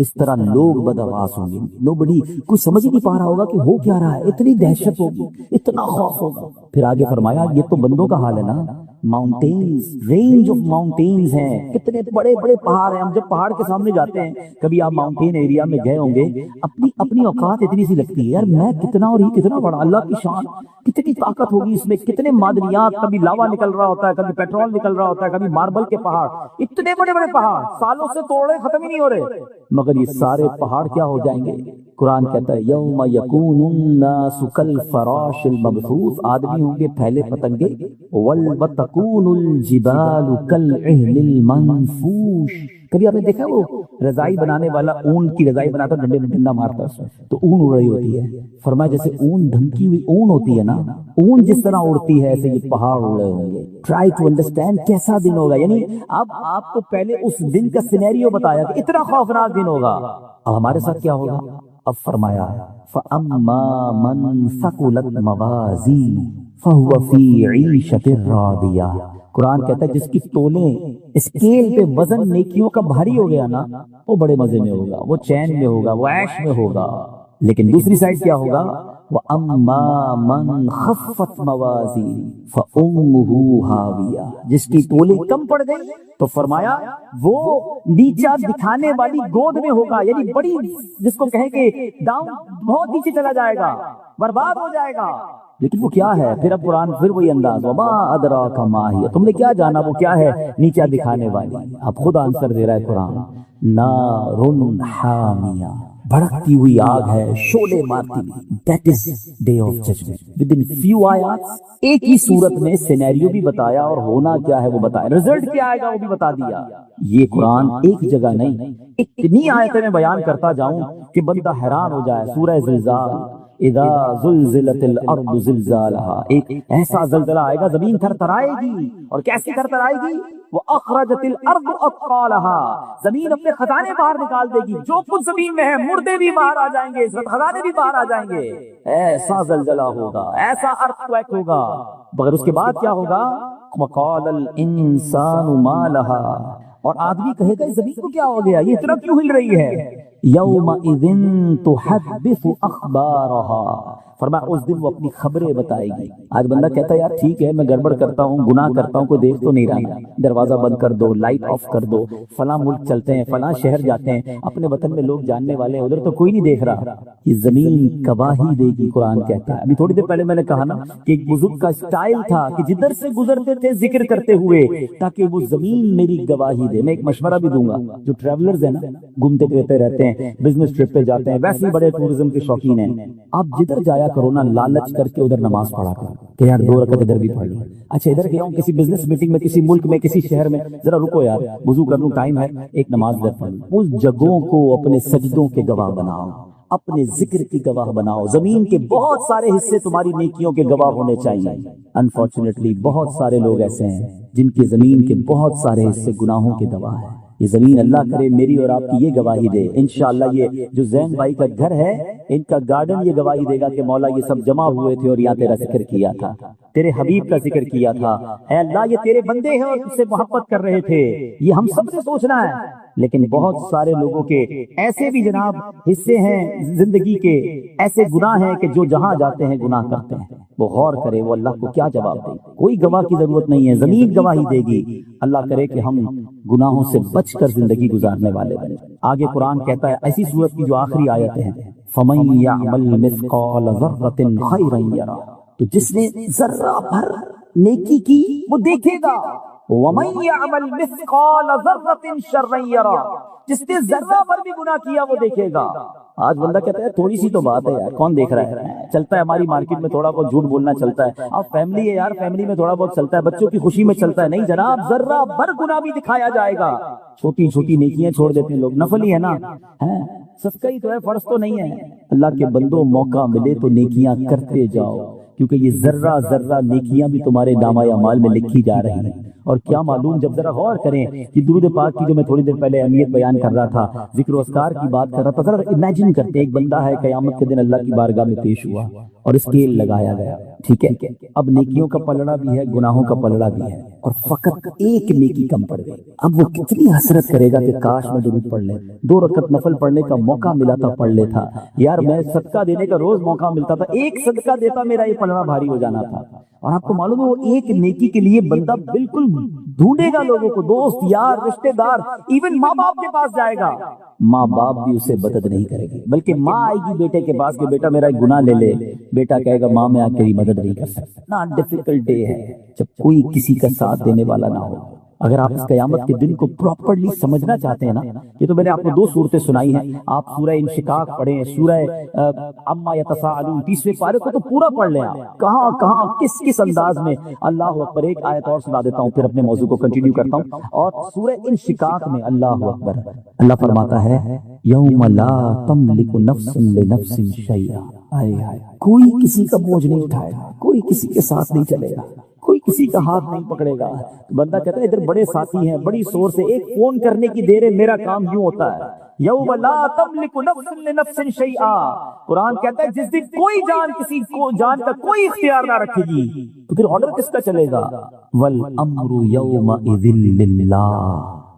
اس طرح لوگ بدحواس ہوں گے۔ نوبڈی کوئی سمجھ ہی نہیں پا رہا ہوگا کہ ہو کیا رہا ہے، اتنی دہشت ہوگی، اتنا خوف ہوگا۔ پھر آگے فرمایا یہ تو بندوں کا حال ہے نا، ماؤنٹینز، رینج آف ماؤنٹینز ہیں، کتنے بڑے بڑے پہاڑ ہیں۔ ہم جب پہاڑ کے سامنے جاتے ہیں، کبھی آپ ماؤنٹین ایریا میں گئے ہوں گے، اپنی اوقات اتنی سی لگتی ہے، یار میں کتنا اور یہ کتنا بڑا، اللہ کی شان، کتنی طاقت ہوگی اس میں، کتنے معدنیات، کبھی لاوا نکل رہا ہوتا ہے، کبھی پیٹرول نکل رہا ہوتا ہے، کبھی ماربل کے پہاڑ، اتنے بڑے بڑے پہاڑ سالوں سے توڑے ختم ہی نہیں ہو رہے، مگر یہ سارے پہاڑ کیا ہو جائیں گے؟ قرآن کہتا ہے یوم یکون الناس کالفراش المبثوث، آدمی ہوں گے پھیلے پتنگے، وتکون الجبال کالعہن المنفوش۔ کبھی آپ نے دیکھا وہ رضائی بنانے والا اون کی رضائی بناتا ہے، ڈنڈے میں ڈنڈا مارتا ہے تو اون اڑ رہی ہوتی ہے۔ فرمایا جیسے اون دھمکی ہوئی اون ہوتی ہے نا، اون جس طرح اڑتی ہے ایسے یہ پہاڑ اڑ رہے ہوں گے۔ ٹرائی ٹو انڈرسٹینڈ کیسا دن ہوگا، یعنی اب آپ کو پہلے اس دن کا سینیریو بتایا کہ اتنا خوفناک دن ہوگا، اب ہمارے ساتھ کیا ہوگا؟ اب فرمایا فَأَمَّا مَنْ ثَقُلَتْ مَوَازِينُهُ فَهُوَ فِي عِيشَةٍ رَاضِيَةٍ۔ قرآن کہتا ہے جس کی تولیں اسکیل پہ وزن نیکیوں کا بھاری ہو گیا نا، وہ بڑے مزے میں ہوگا، وہ چین میں ہوگا، وہ عیش میں ہوگا۔ لیکن دوسری سائڈ کیا ہوگا؟ وَأَمَّا مَنْ خَفَّتْ مَوَازِينُهُ فَأُمُّهُ هَاوِيَةٌ، جس کی تولیں کم پڑ گئی تو فرمایا وہ نیچا دکھانے والی گود میں ہوگا، یعنی بڑی جس کو کہیں کہ ڈاؤن بہت نیچے چلا جائے گا، برباد ہو جائے گا۔ لیکن وہ کیا ہے؟ پھر اب قرآن پھر وہی انداز، وما ادراک ما ہی، تم نے کیا جانا وہ کیا ہے نیچا دکھانے والی؟ اب خود آنسر دے رہا ہے قرآن، نار حامیہ، بھڑکتی ہوئی آگ ہے، شعلے مارتی ہوئی، that is day of judgment. Within few آیات ایک ہی صورت میں سینیریو بھی بتایا اور ہونا کیا ہے وہ بتایا، رزلٹ کیا آئے گا وہ بھی بتا دیا۔ یہ قرآن ایک جگہ نہیں، اتنی آیتیں میں بیان کرتا جاؤں کہ بندہ حیران ہو جائے۔ سورہ زلزال، اذا زلزلت الارض زلزالها، ایک ایسا زلزلہ آئے گا زمین تھر تھرائے گی، اور کیسی تھر تھرائے گی؟ واخرجت الارض اثقالها، زمین اپنے خزانے باہر نکال دے گی، جو کچھ زمین میں ہے مردے بھی باہر آ جائیں گے، خزانے بھی باہر آ جائیں گے، ایسا زلزلہ ہوگا، ایسا ارتھ ہوگا۔ مگر اس کے بعد کیا ہوگا؟ وقال الانسان ما لها، اور آدمی کہے گا زمین کو کیا ہو گیا، یہ اتنا کیوں ہل رہی ہے؟ یومئذ تحدث اخبارها، فرمایا اس دن وہ اپنی خبریں بتائے گی۔ آج بندہ کہتا ہے یار ٹھیک ہے میں گڑبڑ کرتا ہوں، گناہ کرتا ہوں، کوئی دیکھ تو نہیں رہا، دروازہ بند کر دو، لائٹ آف کر دو، فلاں ملک چلتے ہیں، فلاں شہر جاتے ہیں، اپنے وطن میں لوگ جاننے والے ہیں، ادھر تو کوئی نہیں دیکھ رہا۔ یہ زمین گواہی دے گی، قرآن کہتا ہے۔ ابھی تھوڑی دیر پہلے میں نے کہا نا کہ ایک بزرگ کا اسٹائل تھا کہ جدھر سے گزرتے تھے ذکر کرتے ہوئے تاکہ وہ زمین میری گواہی دے۔ میں ایک مشورہ بھی دوں گا، جو ٹریولرز ہیں نا، گھومتے پھرتے رہتے ہیں، بزنس ٹرپ پہ جاتے ہیں، ویسے ہی بڑے ٹورزم کے شوقین ہیں، آپ جدھر جایا کرو نا لالچ کر کے ادھر نماز پڑھا کرو کہ یار 2 رکعت ادھر بھی پڑھ لوں، اچھا ادھر گیا ہوں کسی بزنس میٹنگ میں، کسی ملک میں، کسی شہر میں، ذرا رکو یار وضو کر لوں، ٹائم ہے، ایک نماز ادھر پڑھ لوں۔ اس جگہوں کو اپنے سجدوں کے گواہ بناؤ، اپنے ذکر کی گواہ بناؤ۔ زمین کے بہت سارے حصے تمہاری نیکیوں کے گواہ ہونے چاہیے۔ انفارچونیٹلی بہت سارے لوگ ایسے ہیں جن کی زمین کے بہت سارے حصے گناہوں کے گواہ ہیں۔ یہ زمین اللہ کرے میری اور آپ کی یہ گواہی دے انشاءاللہ۔ یہ جو زین بھائی کا گھر ہے، ان کا گارڈن یہ گواہی دے گا کہ مولا یہ سب جمع ہوئے تھے اور یہاں تیرا ذکر کیا تھا، تیرے حبیب کا ذکر کیا تھا، اے اللہ یہ تیرے بندے ہیں اور تجھ سے محبت کر رہے تھے۔ یہ ہم سب سے سوچنا ہے لیکن بہت سارے لوگوں کے ایسے بھی جناب حصے ہیں زندگی کے، ایسے گناہ ہیں کہ جو جہاں جاتے ہیں گناہ کرتے ہیں۔ وہ غور کرے، وہ اللہ کو کیا جواب دے۔ کوئی گواہ کی ضرورت نہیں ہے، زمین گواہی دے گی۔ اللہ کرے کہ ہم گناہوں سے بچ کر زندگی گزارنے والے بنے۔ آگے قرآن کہتا ہے ایسی صورت کی جو آخری آیتیں ہیں، فَمَن يَعْمَلْ مِثْقَالَ ذَرَّةٍ خَيْرًا يَرَهُ، تو جس نے ذرہ بھر نیکی کی وہ دیکھے گا، وَمَن يَعْمَلْ مِثْقَالَ ذَرَّةٍ شَرًّا يَرَهُ، جس نے ذرہ بھر بھی گناہ کیا وہ دیکھے گا۔ آج بندہ کہتا ہے تھوڑی سی تو بات ہے یار، کون دیکھ رہا ہے؟ چلتا ہے ہماری مارکیٹ میں تھوڑا بہت جھوٹ بولنا چلتا ہے، اب فیملی ہے یار، فیملی میں تھوڑا بہت چلتا ہے، بچوں کی خوشی میں چلتا ہے۔ نہیں جناب، ذرہ بھر گناہ بھی دکھایا جائے گا۔ چھوٹی چھوٹی نیکیاں چھوڑ دیتے ہیں لوگ، نفل ہی ہے نا، صدقہ ہی تو ہے، فرض تو نہیں ہے۔ اللہ کے بندوں موقع ملے تو نیکیاں کرتے جاؤ، کیونکہ یہ ذرہ ذرہ نیکیاں بھی تمہارے نامہ اعمال میں لکھی جا رہی ہیں۔ اور کیا معلوم، جب ذرا غور کریں کہ درود پاک کی جو میں تھوڑی دیر پہلے اہمیت بیان کر رہا تھا، ذکر و اذکار کی بات کر رہا تھا، ذرا امیجن کرتے ایک بندہ ہے قیامت کے دن اللہ کی بارگاہ میں پیش ہوا اور اسکیل لگایا گیا، ٹھیک ہے، اب نیکیوں کا پلڑا بھی ہے، گناہوں کا پلڑا بھی ہے، اور فقط ایک نیکی کم پڑ گئی۔ اب وہ کتنی حسرت کرے گا کہ کاش میں درود پڑھ لے، 2 رکعت نفل پڑھنے کا موقع ملا تھا پڑھ لیتا، یار میں صدقہ دینے کا روز موقع ملتا تھا، ایک صدقہ دیتا میرا یہ پلڑا بھاری ہو جانا تھا۔ اور آپ کو معلوم ہے وہ ایک نیکی کے لیے بندہ بالکل ڈھونڈے گا لوگوں کو، دوست یار رشتہ دار، ایون ماں باپ کے پاس جائے گا، ماں باپ بھی اسے مدد نہیں کرے گی، بلکہ ماں آئے گی بیٹے کے پاس کہ بیٹا میرا ایک گناہ لے لے، بیٹا کہے گا ماں میں آج تیری مدد نہیں کر سکتا۔ نا ڈیفیکلٹ ڈے ہے جب کوئی کسی کا ساتھ دینے والا نہ ہو۔ اگر آپ اس قیامت کے دن کو پراپرلی سمجھنا چاہتے ہیں نا، یہ تو میں نے آپ کو 2 صورتیں سنائی ہیں، آپ سورہ انشقاق پڑھیں، سورہ عما یتساءلون 30ویں پارے کو تو پورا پڑھ لیں، کہاں کہاں کس کس انداز میں۔ اللہ اکبر، ایک آیت اور سنا دیتا ہوں پھر اپنے موضوع کو کنٹینیو کرتا ہوں۔ اور سورہ انشقاق میں اللہ اکبر، اللہ فرماتا ہے یوم لا تملک نفس لنفس شیئا، کوئی کسی کا بوجھ نہیں اٹھائے گا، کوئی کسی کے ساتھ نہیں چلے گا، کوئی کسی کا ہاتھ نہیں پکڑے گا۔ بندہ کہتا ہے ادھر بڑے ساتھی ہیں، بڑی سورس ہے، ایک فون کرنے کی دیر ہے، میرا کام یوں ہوتا ہے۔ یوم لا تملک نفس لنفس شیئا، قرآن کہتا ہے جس دن کوئی جان کسی کو جان کا کوئی اختیار نہ رکھے گی، تو پھر آرڈر کس کا چلے گا؟ والامر یومئذ للہ،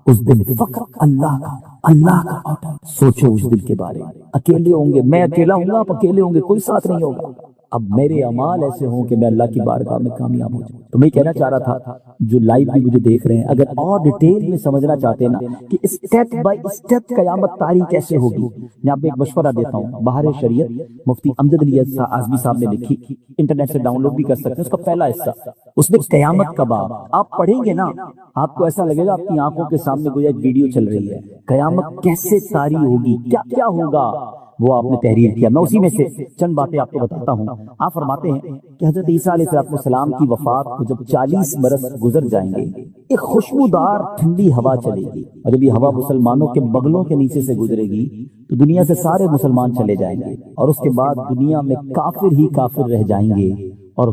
اس دن فقط اللہ کا آرڈر۔ سوچو اس دن کے بارے میں، اکیلے ہوں گے، میں اکیلا ہوں گا، آپ اکیلے ہوں گے، کوئی ساتھ نہیں ہوگا۔ اب میرے اعمال ایسے ہوں کہ میں اللہ کی بارگاہ میں کامیاب ہو جاؤں۔ تو میں کہنا چاہ رہا تھا جو لائیو بھی مجھے دیکھ رہے ہیں، اگر اور ڈیٹیل میں سمجھنا چاہتے ہیں نا کہ اسٹیپ بائی اسٹیپ قیامت طاری کیسے ہوگی، میں آپ کو ایک مشورہ دیتا ہوں، بہار شریعت مفتی امجد علی اعظمی صاحب نے لکھی، انٹرنیٹ سے ڈاؤن لوڈ بھی کر سکتے ہیں، اس کا پہلا حصہ، اس میں قیامت کا باب آپ پڑھیں گے نا، آپ کو ایسا لگے گا آپ کی آنکھوں کے سامنے گویا ایک ویڈیو چل رہی ہے، قیامت کیسے طاری ہوگی، کیا کیا ہوگا، وہ آپ نے تحریر کیا۔ میں اسی میں سے چند باتیں آپ کو بتاتا ہوں۔ آپ فرماتے ہیں کہ حضرت عیسیٰ علیہ السلام کی وفات کو جب 40 برس گزر جائیں گے، ایک خوشبودار ٹھنڈی ہوا چلے گی، اور جب یہ ہوا مسلمانوں کے بغلوں کے نیچے سے گزرے گی تو دنیا سے سارے مسلمان چلے جائیں گے، اور اس کے بعد دنیا میں کافر ہی کافر رہ جائیں گے، اور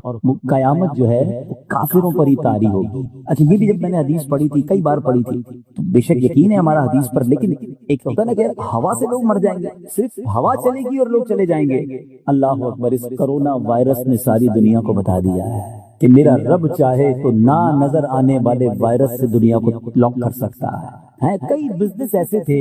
قیامت جو ہے کافروں پر ہی طاری ہوگی۔ اچھا، یہ بھی جب میں نے حدیث پڑھی تھی، کئی بار پڑھی تھی، تو بے شک یقین ہے ہمارا حدیث پر، لیکن ایک ہوتا ہے نا کہ ہوا سے لوگ مر جائیں گے، صرف ہوا چلے گی اور لوگ چلے جائیں گے۔ اللہ اکبر، اس کرونا وائرس نے ساری دنیا کو بتا دیا ہے کہ میرا رب چاہے تو نہ نظر آنے والے وائرس سے دنیا کو لاک کر سکتا ہے۔ کئی بزنس ایسے تھے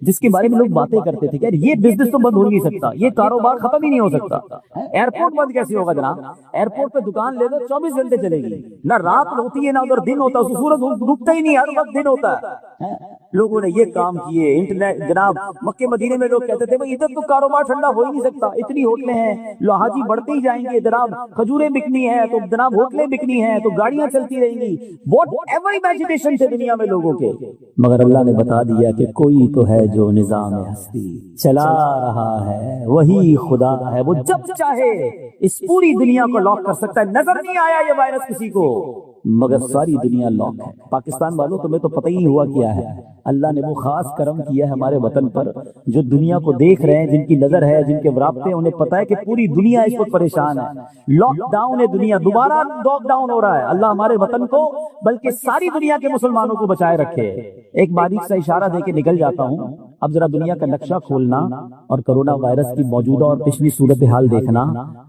جس کے بارے میں لوگ باتیں کرتے تھے کہ یار یہ بزنس تو بند ہو نہیں سکتا، یہ کاروبار ختم ہی نہیں ہو سکتا۔ ایئرپورٹ بند کیسے ہوگا جناب؟ ایئرپورٹ پہ دکان لے دو، 24 گھنٹے چلے گی، نہ رات ہوتی ہے نہ ادھر دن ہوتا ہے، سورج رکتا ہی نہیں، ہر وقت دن ہوتا ہے۔ لوگوں نے یہ کام کیے، انٹرنیٹ جناب، مکے مدینے میں لوگ کہتے تھے بھائی ادھر تو کاروبار ٹھنڈا ہو ہی نہیں سکتا، اتنی ہوٹلیں ہیں، حاجی بڑھتے ہی جائیں گے، جناب کھجوریں بکنی ہیں تو جناب ہوٹلیں بکنی ہیں تو گاڑیاں چلتی رہیں گی، واٹ ایور امیجنیشن تھے دنیا میں لوگوں کے، مگر اللہ نے بتا دیا کہ کوئی تو ہے جو نظام ہستی چلا رہا ہے، وہی خدا ہے، وہ جب چاہے اس پوری دنیا کو لاک کر سکتا ہے۔ نظر نہیں آیا یہ وائرس کسی کو، مگر ساری دنیا لاک ہے۔ پاکستان والوں تمہیں تو پتہ ہی ہوا کیا ہے، اللہ نے وہ خاص کرم کیا ہے ہمارے وطن پر، جو دنیا کو دیکھ رہے ہیں، جن کی نظر ہے، جن کے رابطے، انہیں پتہ ہے کہ پوری دنیا اس وقت پریشان ہے، لاک ڈاؤن ہے دنیا، دوبارہ لاک ڈاؤن ہو رہا ہے۔ اللہ ہمارے وطن کو بلکہ ساری دنیا کے مسلمانوں کو بچائے رکھے۔ ایک باریک سا اشارہ دے کے نکل جاتا ہوں، اب ذرا دنیا کا نقشہ کھولنا اور کرونا وائرس کی موجودہ اور پچھلی صورتحال دیکھنا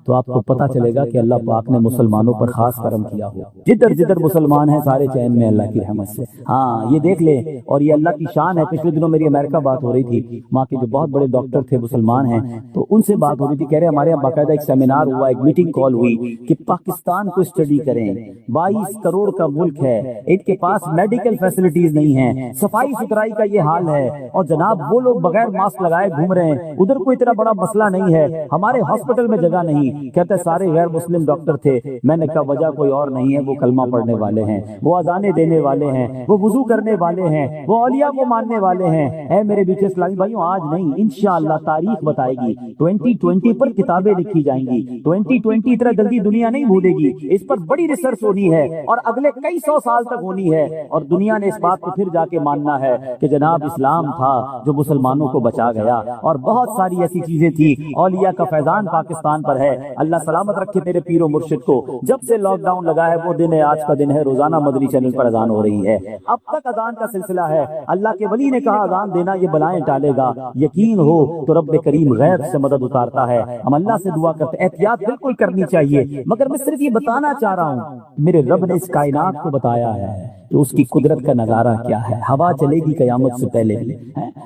تو آپ کو پتا چلے گا کہ اللہ پاک نے مسلمانوں پر خاص کرم کیا ہو. جدھر جدھر مسلمان ہیں سارے چین میں اللہ کی رحمت سے. ہاں یہ دیکھ لے, اور یہ اللہ کی شان ہے. پچھلے دنوں میری امریکہ بات ہو رہی تھی, وہاں کے جو بہت بڑے ڈاکٹر تھے مسلمان ہیں, تو ان سے بات ہو رہی تھی. کہہ رہے ہمارے یہاں باقاعدہ ایک سیمینار ہوا, ایک میٹنگ کال ہوئی کہ پاکستان کو اسٹڈی کریں. 22 کروڑ کا ملک ہے, ان کے پاس میڈیکل فیسلٹیز نہیں ہیں, صفائی ستھرائی کا یہ حال ہے, اور جناب وہ لوگ بغیر ماسک لگائے گھوم رہے ہیں. ادھر کوئی اتنا بڑا مسئلہ نہیں ہے, ہمارے ہاسپٹل میں جگہ نہیں. کہتے سارے غیر مسلم ڈاکٹر تھے. میں نے کہا وجہ کوئی اور نہیں ہے, وہ کلمہ پڑھنے والے ہیں, وہ اذانیں دینے والے ہیں, وہ وضو کرنے والے ہیں, وہ اولیاء کو ماننے والے ہیں. اے میرے بیٹے اسلامی بھائیوں, آج نہیں انشاءاللہ تاریخ بتائے گی. 2020 پر کتابیں لکھی جائیں گی. 2020 اتنا جلدی دنیا نہیں بھولے گی, اس پر بڑی ریسرچ ہونی ہے اور اگلے کئی سو سال تک ہونی ہے. اور دنیا نے اس بات کو پھر جا کے ماننا ہے کہ جناب اسلام تھا جو مسلمانوں کو بچا گیا. اور بہت ساری ایسی چیزیں تھی. اولیاء کا فیضان پاکستان پر ہے. اللہ سلامت رکھے میرے پیر و مرشد کو. جب سے لاک ڈاؤن لگا ہے وہ دن ہے, آج کا دن ہے, روزانہ مدنی چینل پر اذان ہو رہی ہے. اب تک اذان کا سلسلہ ہے. اللہ کے ولی نے کہا اذان دینا یہ بلائیں ٹالے گا. یقین ہو تو رب کریم غیب سے مدد اتارتا ہے. ہم اللہ سے دعا کرتے ہیں, احتیاط بالکل کرنی چاہیے, مگر میں صرف یہ بتانا چاہ رہا ہوں میرے رب نے اس کائنات کو بتایا ہے کہ اس کی قدرت کا نظارہ کیا ہے. ہوا چلے گی قیامت سے پہلے.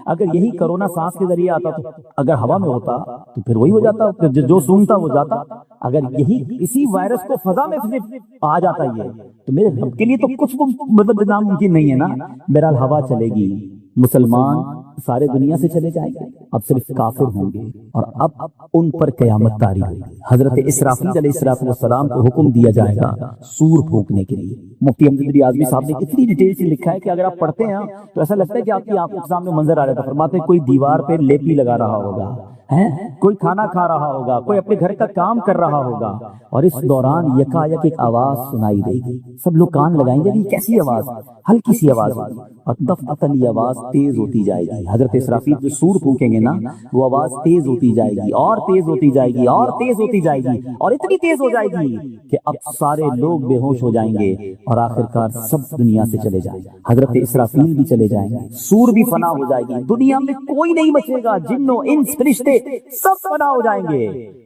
اگر یہی کرونا سانس کے ذریعے آتا تو اگر ہوا میں ہوتا تو پھر وہی ہو جاتا, جو سونگتا وہ جاتا. اگر یہی اسی وائرس کو فضا میں آ جاتا یہ, تو میرے رب کے لیے تو کچھ مطلب ناممکن نہیں ہے نا. بہرحال ہوا چلے گی, مسلمان سارے دنیا سے چلے جائیں گے, اب صرف کافر ہوں گے, اور اب ان پر قیامت طاری ہوگی. حضرت اسرافیل علیہ السلام کو حکم دیا جائے گا سور پھونکنے کے لیے. مفتی امجد اعظمی صاحب نے اتنی ڈیٹیل سے لکھا ہے کہ اگر آپ پڑھتے ہیں تو ایسا لگتا ہے کہ آپ کی آنکھوں کے سامنے منظر آ رہا ہے. فرماتے ہیں کوئی دیوار پہ لیپی لگا رہا ہوگا, کوئی کھانا کھا رہا ہوگا, کوئی اپنے گھر کا کام کر رہا ہوگا, اور اس دوران یکایک ایک آواز سنائی دے گی. سب لوگ کان لگائیں گے, کیسی آواز, ہلکی سی آواز ہوگی, اور دفعتاً یہ آواز تیز ہوتی جائے گی. حضرت اسرافیل جو سور پھونکیں گے نا, وہ آواز تیز ہوتی جائے گی, اور تیز ہوتی جائے گی, اور تیز ہوتی جائے گی, اور اتنی تیز ہو جائے گی کہ اب سارے لوگ بے ہوش ہو جائیں گے, اور آخرکار سب دنیا سے چلے جائیں گے. حضرت اسرافیل بھی چلے جائیں گے, سور بھی فنا ہو جائے گی, دنیا میں کوئی نہیں بچے گا, جنوں انس فرشتے سب فنا ہو جائیں گے.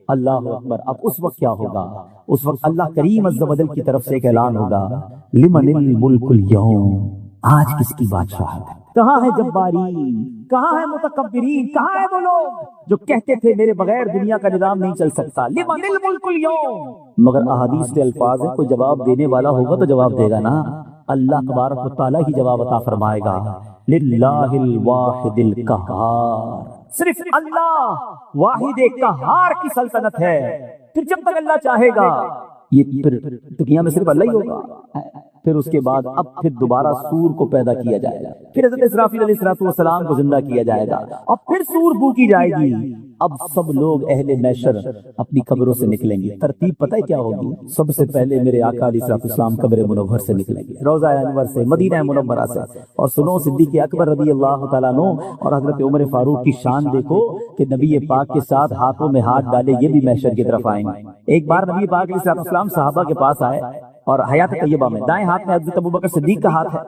اللہ اکبر. اب اس وقت کیا ہوگا؟ اس وقت اللہ کریم عز و جل کی طرف سے ایک اعلان ہوگا, لمن الملک اليوم, آج کس کی بادشاہت ہے؟ کہاں ہے جبارین, کہاں ہے متکبرین, کہاں ہے وہ لوگ جو کہتے تھے میرے بغیر دنیا کا نظام نہیں چل سکتا؟ لمن الملک اليوم. مگر احادیث کے الفاظ ہیں, کوئی جواب دینے والا ہوگا تو جواب دے گا نا. اللہ تبارک و تعالی ہی جواب عطا فرمائے گا. للہ الواحد القہار, صرف اللہ واحد قہار کی سلطنت ہے. پھر جب تک اللہ چاہے گا, یہ پھر دنیا میں صرف اللہ ہی ہوگا. پھر اس کے بعد اب پھر دوبارہ سور کو پیدا کیا جائے گا, پھر حضرت اسرافیل علیہ السلام کو زندہ کیا جائے گا, اور پھر سور پھونکی جائے گی. اب سب لوگ اہل محشر اپنی قبروں سے نکلیں گے. ترتیب پتہ ہے کیا ہوگی؟ سب سے پہلے میرے آقا علیہ السلام قبر منور سے نکلیں گے, روضہ انور سے, مدینہ منورہ سے. اور سنو, صدیق اکبر رضی اللہ تعالیٰ عنہ اور حضرت عمر فاروق کی شان دیکھو کہ نبی پاک کے ساتھ ہاتھوں میں ہاتھ ڈالے یہ بھی محشر کی طرف آئیں گے. ایک بار نبی پاک علیہ السلام صحابہ کے پاس آئے, اور حیات طیبہ میں دائیں ہاتھ میں حضرت ابوبکر صدیق کا ہاتھ ہے,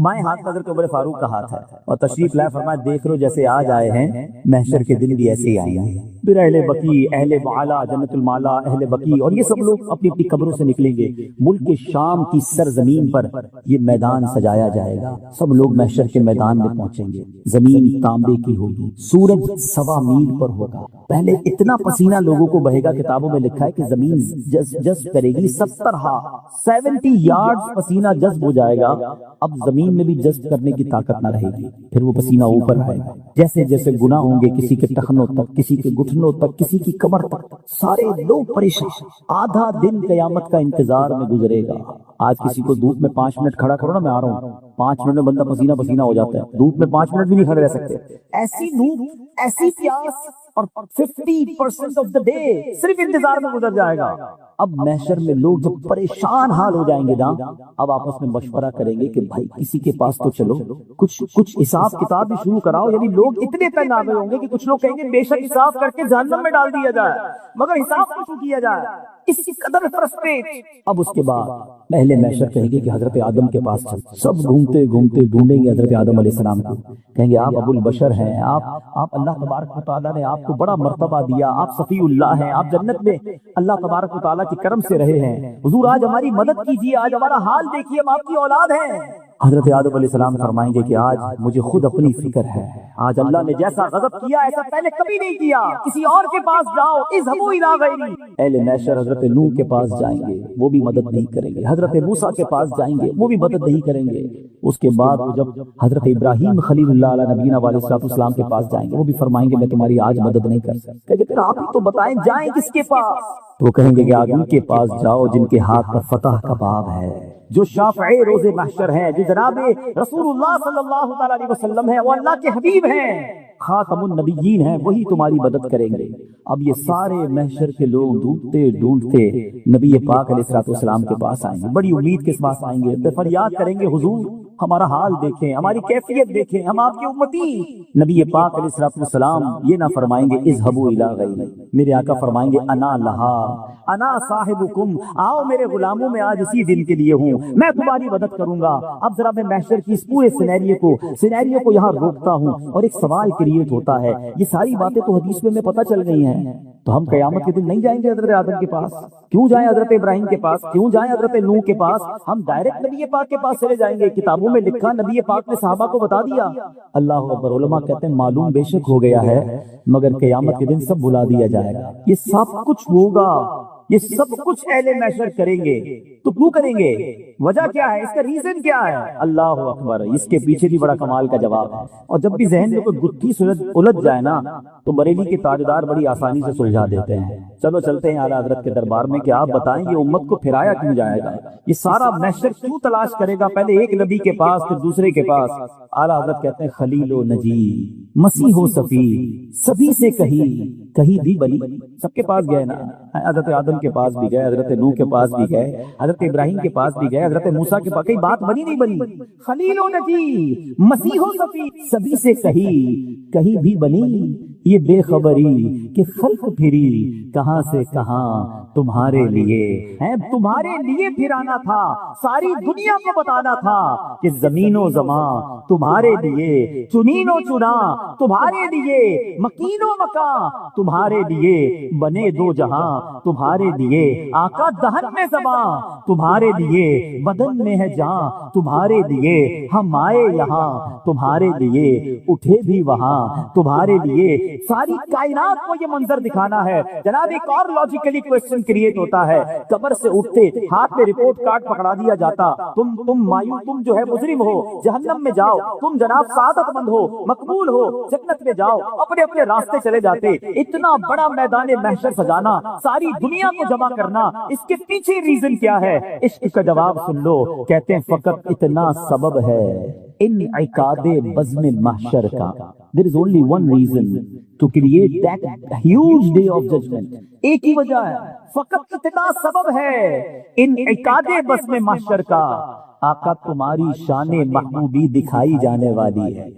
بائیں ہاتھ میں حضرت عمر فاروق کا ہاتھ ہے, اور تشریف لائے. فرمایا دیکھ لو جیسے آج آئے ہیں, محشر کے دن بھی ایسے ہی آئے ہیں. پھر اہل بقیع, اہل معلا, جنت المالا, اہل بقیع, اور یہ سب لوگ اپنی اپنی قبروں سے نکلیں گے. ملک شام کی سرزمین پر یہ میدان سجایا جائے گا. سب لوگ محشر کے میدان میں پہنچیں گے. زمین تانبے کی ہوگی, سورج 1.25 میل پر ہوگا. پہلے اتنا پسینہ لوگوں کو بہے گا, کتابوں میں لکھا ہے کہ زمین جذب کرے گی 70 یارڈ پسینہ جذب ہو جائے گا. اب زمین میں بھی جذب کرنے کی طاقت نہ رہے گی. پھر وہ پسینہ اوپر آئے گا. جیسے جیسے گناہ ہوں گے, کسی کے ٹخنوں تک, کسی کے گھٹنوں تک, کسی کی کمر تک, سارے لوگ پریشان. آدھا دن قیامت کا انتظار میں گزرے گا. آج کسی کو دھوپ میں 5 منٹ کھڑا کرو نا, میں آ رہا ہوں, 5 منٹ میں بندہ پسینہ پسینہ ہو جاتا ہے. دھوپ میں 5 منٹ بھی نہیں کھڑے رہ سکتے. ایسی دھوپ, ایسی پیاس, اور 50% آف دا ڈے صرف انتظار میں گزر جائے گا. اب محشر میں لوگ جب پریشان حال ہو جائیں گے نا, اب آپس میں مشورہ کریں گے کہ بھائی کسی کے پاس تو چلو, کچھ حساب کتاب بھی شروع کراؤ. یعنی لوگ اتنے تنگ آ گئے ہوں گے کہ کچھ لوگ کہیں گے بے شک حساب کر کے جہنم میں ڈال دیا جائے, مگر حساب کچھ کیا جائے. اس قدر فرسٹریٹ. اب اس کے بعد پہلے محشر کہیں گے کہ حضرت آدم کے پاس چل. سب گھومتے گھومتے ڈھونڈیں گے حضرت آدم علیہ السلام کو. کہیں گے آپ ابو البشر ہیں, آپ اللہ تبارک و تعالیٰ نے آپ کو بڑا مرتبہ دیا, آپ صفی اللہ ہیں, آپ جنت میں اللہ تبارک و تعالیٰ کے کرم سے رہے ہیں. حضور آج ہماری مدد کیجیے, آج ہمارا حال دیکھیے, ہم آپ کی اولاد ہیں. حضرت آدم علیہ السلام فرمائیں گے کہ آج مجھے خود اپنی فکر ہے, آج اللہ نے جیسا غضب کیا ایسا پہلے کبھی نہیں کیا, کسی اور کے پاس جاؤ, اذهبوا الی غیری. اہل محشر حضرت نوح کے پاس جائیں گے, وہ بھی مدد نہیں کریں گے. حضرت موسیٰ کے پاس جائیں گے, وہ بھی مدد نہیں کریں گے. اس کے بعد وہ جب حضرت ابراہیم خلیل اللہ علیہ نبینا علیہ السلام کے پاس جائیں گے, وہ بھی فرمائیں گے میں تمہاری آج مدد نہیں کر سکتا. کہیں گے پھر آپ ہی تو بتائیں جائیں کس کے پاس؟ تو وہ کہیں گے کہ آج ان کے پاس جاؤ جن کے ہاتھ پر فتح کا باب ہے, جو شافع روز محشر ہیں, جو جناب رسول اللہ صلی اللہ تعالی علیہ وسلم ہیں, وہ اللہ کے حبیب ہیں, خاتم النبیین ہیں, وہی تمہاری مدد کریں گے. اب یہ سارے محشر کے لوگ ڈھونڈتے ڈھونڈتے نبی پاک علیہ السلام کے پاس آئیں گے, بڑی امید کے پاس آئیں گے, فریاد کریں گے حضور ہمارا حال دیکھیں, ہماری کیفیت دیکھیں, ہم آپ کے امتی. نبی پاک علیہ السلام یہ نہ فرمائیں گے اذهبوا الی غیری, میرے آقا فرمائیں گے انا لہا انا صاحبکم, آؤ میرے غلاموں میں آج اسی دن کے لیے ہوں, میں تمہاری مدد کروں گا. اب ذرا میں محشر کی اس پورے سینیریو کو یہاں روکتا ہوں اور ایک سوال کریٹ ہوتا ہے. یہ ساری باتیں تو حدیث میں پتہ چل گئی ہیں, تو ہم قیامت کے دن نہیں جائیں گے حضرت آدم کے پاس؟ کیوں جائیں حضرت ابراہیم کے پاس؟ کیوں جائیں حضرت نوح کے پاس؟ ہم ڈائریکٹ نبی پاک کے پاس چلے جائیں گے. کتابوں میں لکھا, نبی پاک نے صحابہ کو بتا دیا. اللہ اکبر. علماء کہتے ہیں معلوم بے شک ہو گیا ہے, مگر قیامت کے دن سب بلا دیا جائے گا. یہ سب کچھ ہوگا, یہ سب کچھ اہل محشر کریں گے. تو کیوں کریں گے؟ وجہ کیا ہے, اس کا ریزن کیا ہے؟ اللہ اکبر. اس کے پیچھے بھی بڑا کمال کا جواب ہے. اور جب بھی ذہن میں کوئی گتھی الجھ جائے نا, تو بریلی کے تاجدار بڑی آسانی سے سلجھا دیتے ہیں. چلو چلتے ہیں اعلیٰ حضرت کے دربار میں کہ آپ بتائیں یہ امت کو پھرایا کیوں جائے گا, یہ سارا محشر کیوں تلاش کرے گا, پہلے ایک نبی کے پاس پھر دوسرے کے پاس. اعلیٰ حضرت کہتے ہیں خلیل و نجی, مسیح و صفی, سبھی سے کہیں بھی بلی. سب کے پاس گئے نا, حضرت آدم کے پاس بھی گئے, حضرت نوح کے پاس بھی گئے, حضرت ابراہیم کے پاس بھی گئے, حضرت موسیٰ کے پاس. کئی بات بنی نہیں بنی. خلیل و نجی, مسیح و صفی, سبھی سے کہیں بھی بنی. یہ بے خبری کہ خلق پھری کہاں سے کہاں تمہارے لیے ہے, تمہارے لیے پھرانا تھا, ساری دنیا کو بتانا تھا کہ زمین و زمان تمہارے لیے, چنین و چنا تمہارے لیے, مکین و مکان تمہارے لیے, بنے دو جہاں تمہارے لیے, آقا دہن میں زبان تمہارے لیے, بدن میں ہے جان تمہارے لیے, ہم آئے یہاں تمہارے لیے, اٹھے بھی وہاں تمہارے لیے. ساری کائنات کو یہ منظر دکھانا ہے. جناب ایک اور لاجیکلی کوئسچن کریٹ ہوتا ہے, قبر سے اٹھتے ہاتھ میں رپورٹ کارڈ پکڑا دیا جاتا, تم مایوس, تم جو ہے مجرم ہو, جہنم میں جاؤ, تم جناب سعادت مند ہو, مقبول ہو, جنت میں جاؤ, اپنے اپنے راستے چلے جاتے. اتنا بڑا میدان محشر سجانا, ساری دنیا کو جمع کرنا, اس کے پیچھے ریزن کیا ہے؟ عشق کا جواب سن لو. کہتے ہیں فقط اتنا سبب ہے انعقاد بزم محشر کا. There is only one reason to create that huge day of judgment. ایک ہی وجہ ہے, فقط اتنا سبب ہے انعقاد بزم محشر کا. آقا تمہاری شان محبوبی دکھائی جانے والی ہے.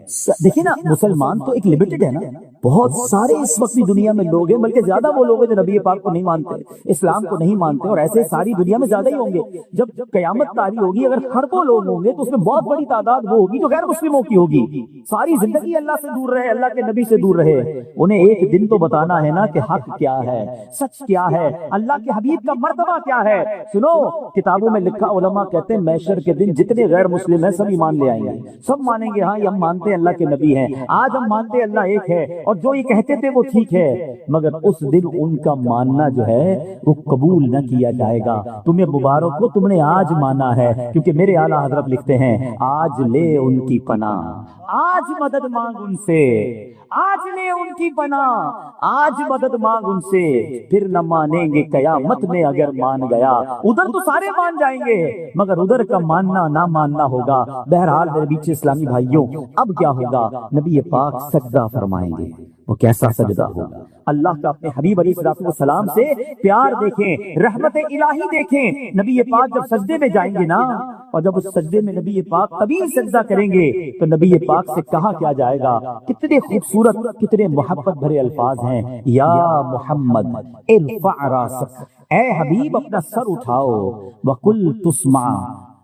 دیکھیں نا, مسلمان تو ایک لمیٹڈ ہے نا, بہت سارے اس وقت بھی دنیا میں لوگ ہیں, بلکہ زیادہ وہ لوگ ہیں جو نبی پاک کو نہیں مانتے, اسلام کو نہیں مانتے, اور ایسے ساری دنیا میں زیادہ ہی ہوں گے. جب قیامت طاری ہوگی, اگر خربوں لوگ ہوں گے تو اس میں بہت بڑی تعداد وہ ہوگی جو غیر مسلموں کی ہوگی. ساری زندگی اللہ سے دور رہے, اللہ کے نبی سے دور رہے. انہیں ایک دن تو بتانا ہے نا کہ حق کیا ہے, سچ کیا ہے, اللہ کے حبیب کا مرتبہ کیا ہے. سنو, کتابوں میں لکھا, علماء کہتے ہیں محشر کے دن جتنے غیر مسلم ہیں سب ایمان لے آئیں گے, سب مانیں گے ہاں یہ ہم مانتے ہیں اللہ کے نبی ہیں, آج ہم مانتے ہیں اللہ ایک ہے, اور جو یہ کہتے تھے وہ ٹھیک ہے, مگر اس دن ان کا ماننا جو ہے وہ قبول نہ کیا جائے گا. تمہیں مبارک ہو, تم نے آج مانا ہے, کیونکہ میرے اعلیٰ حضرت لکھتے ہیں آج لے ان کی پناہ, آج مدد مانگ ان سے, آج لے ان کی پناہ, آج مدد مانگ ان سے, پھر نہ مانیں گے قیامت میں اگر مان گیا. ادھر تو سارے مان جائیں گے, مگر ادھر کا ماننا نہ ماننا ہوگا. بہرحال میرے بیچ اسلامی بھائیوں, اب کیا ہوگا؟ نبی پاک سجدہ فرمائیں گے. وہ کیسا سجدہ ہوگا؟ اللہ کا اپنے حبیب علیہ السلام سے پیار دیکھیں, رحمت الہی دیکھیں. نبی پاک جب سجدے میں جائیں گے نا, اور جب اس سجدے میں نبی پاک طویل سجدہ کریں گے, تو نبی پاک سے کہا کیا جائے گا؟ کتنے خوبصورت, کتنے محبت بھرے الفاظ ہیں. یا محمد ارفع راسک, اے حبیب اپنا سر اٹھاؤ، وقل تسمع،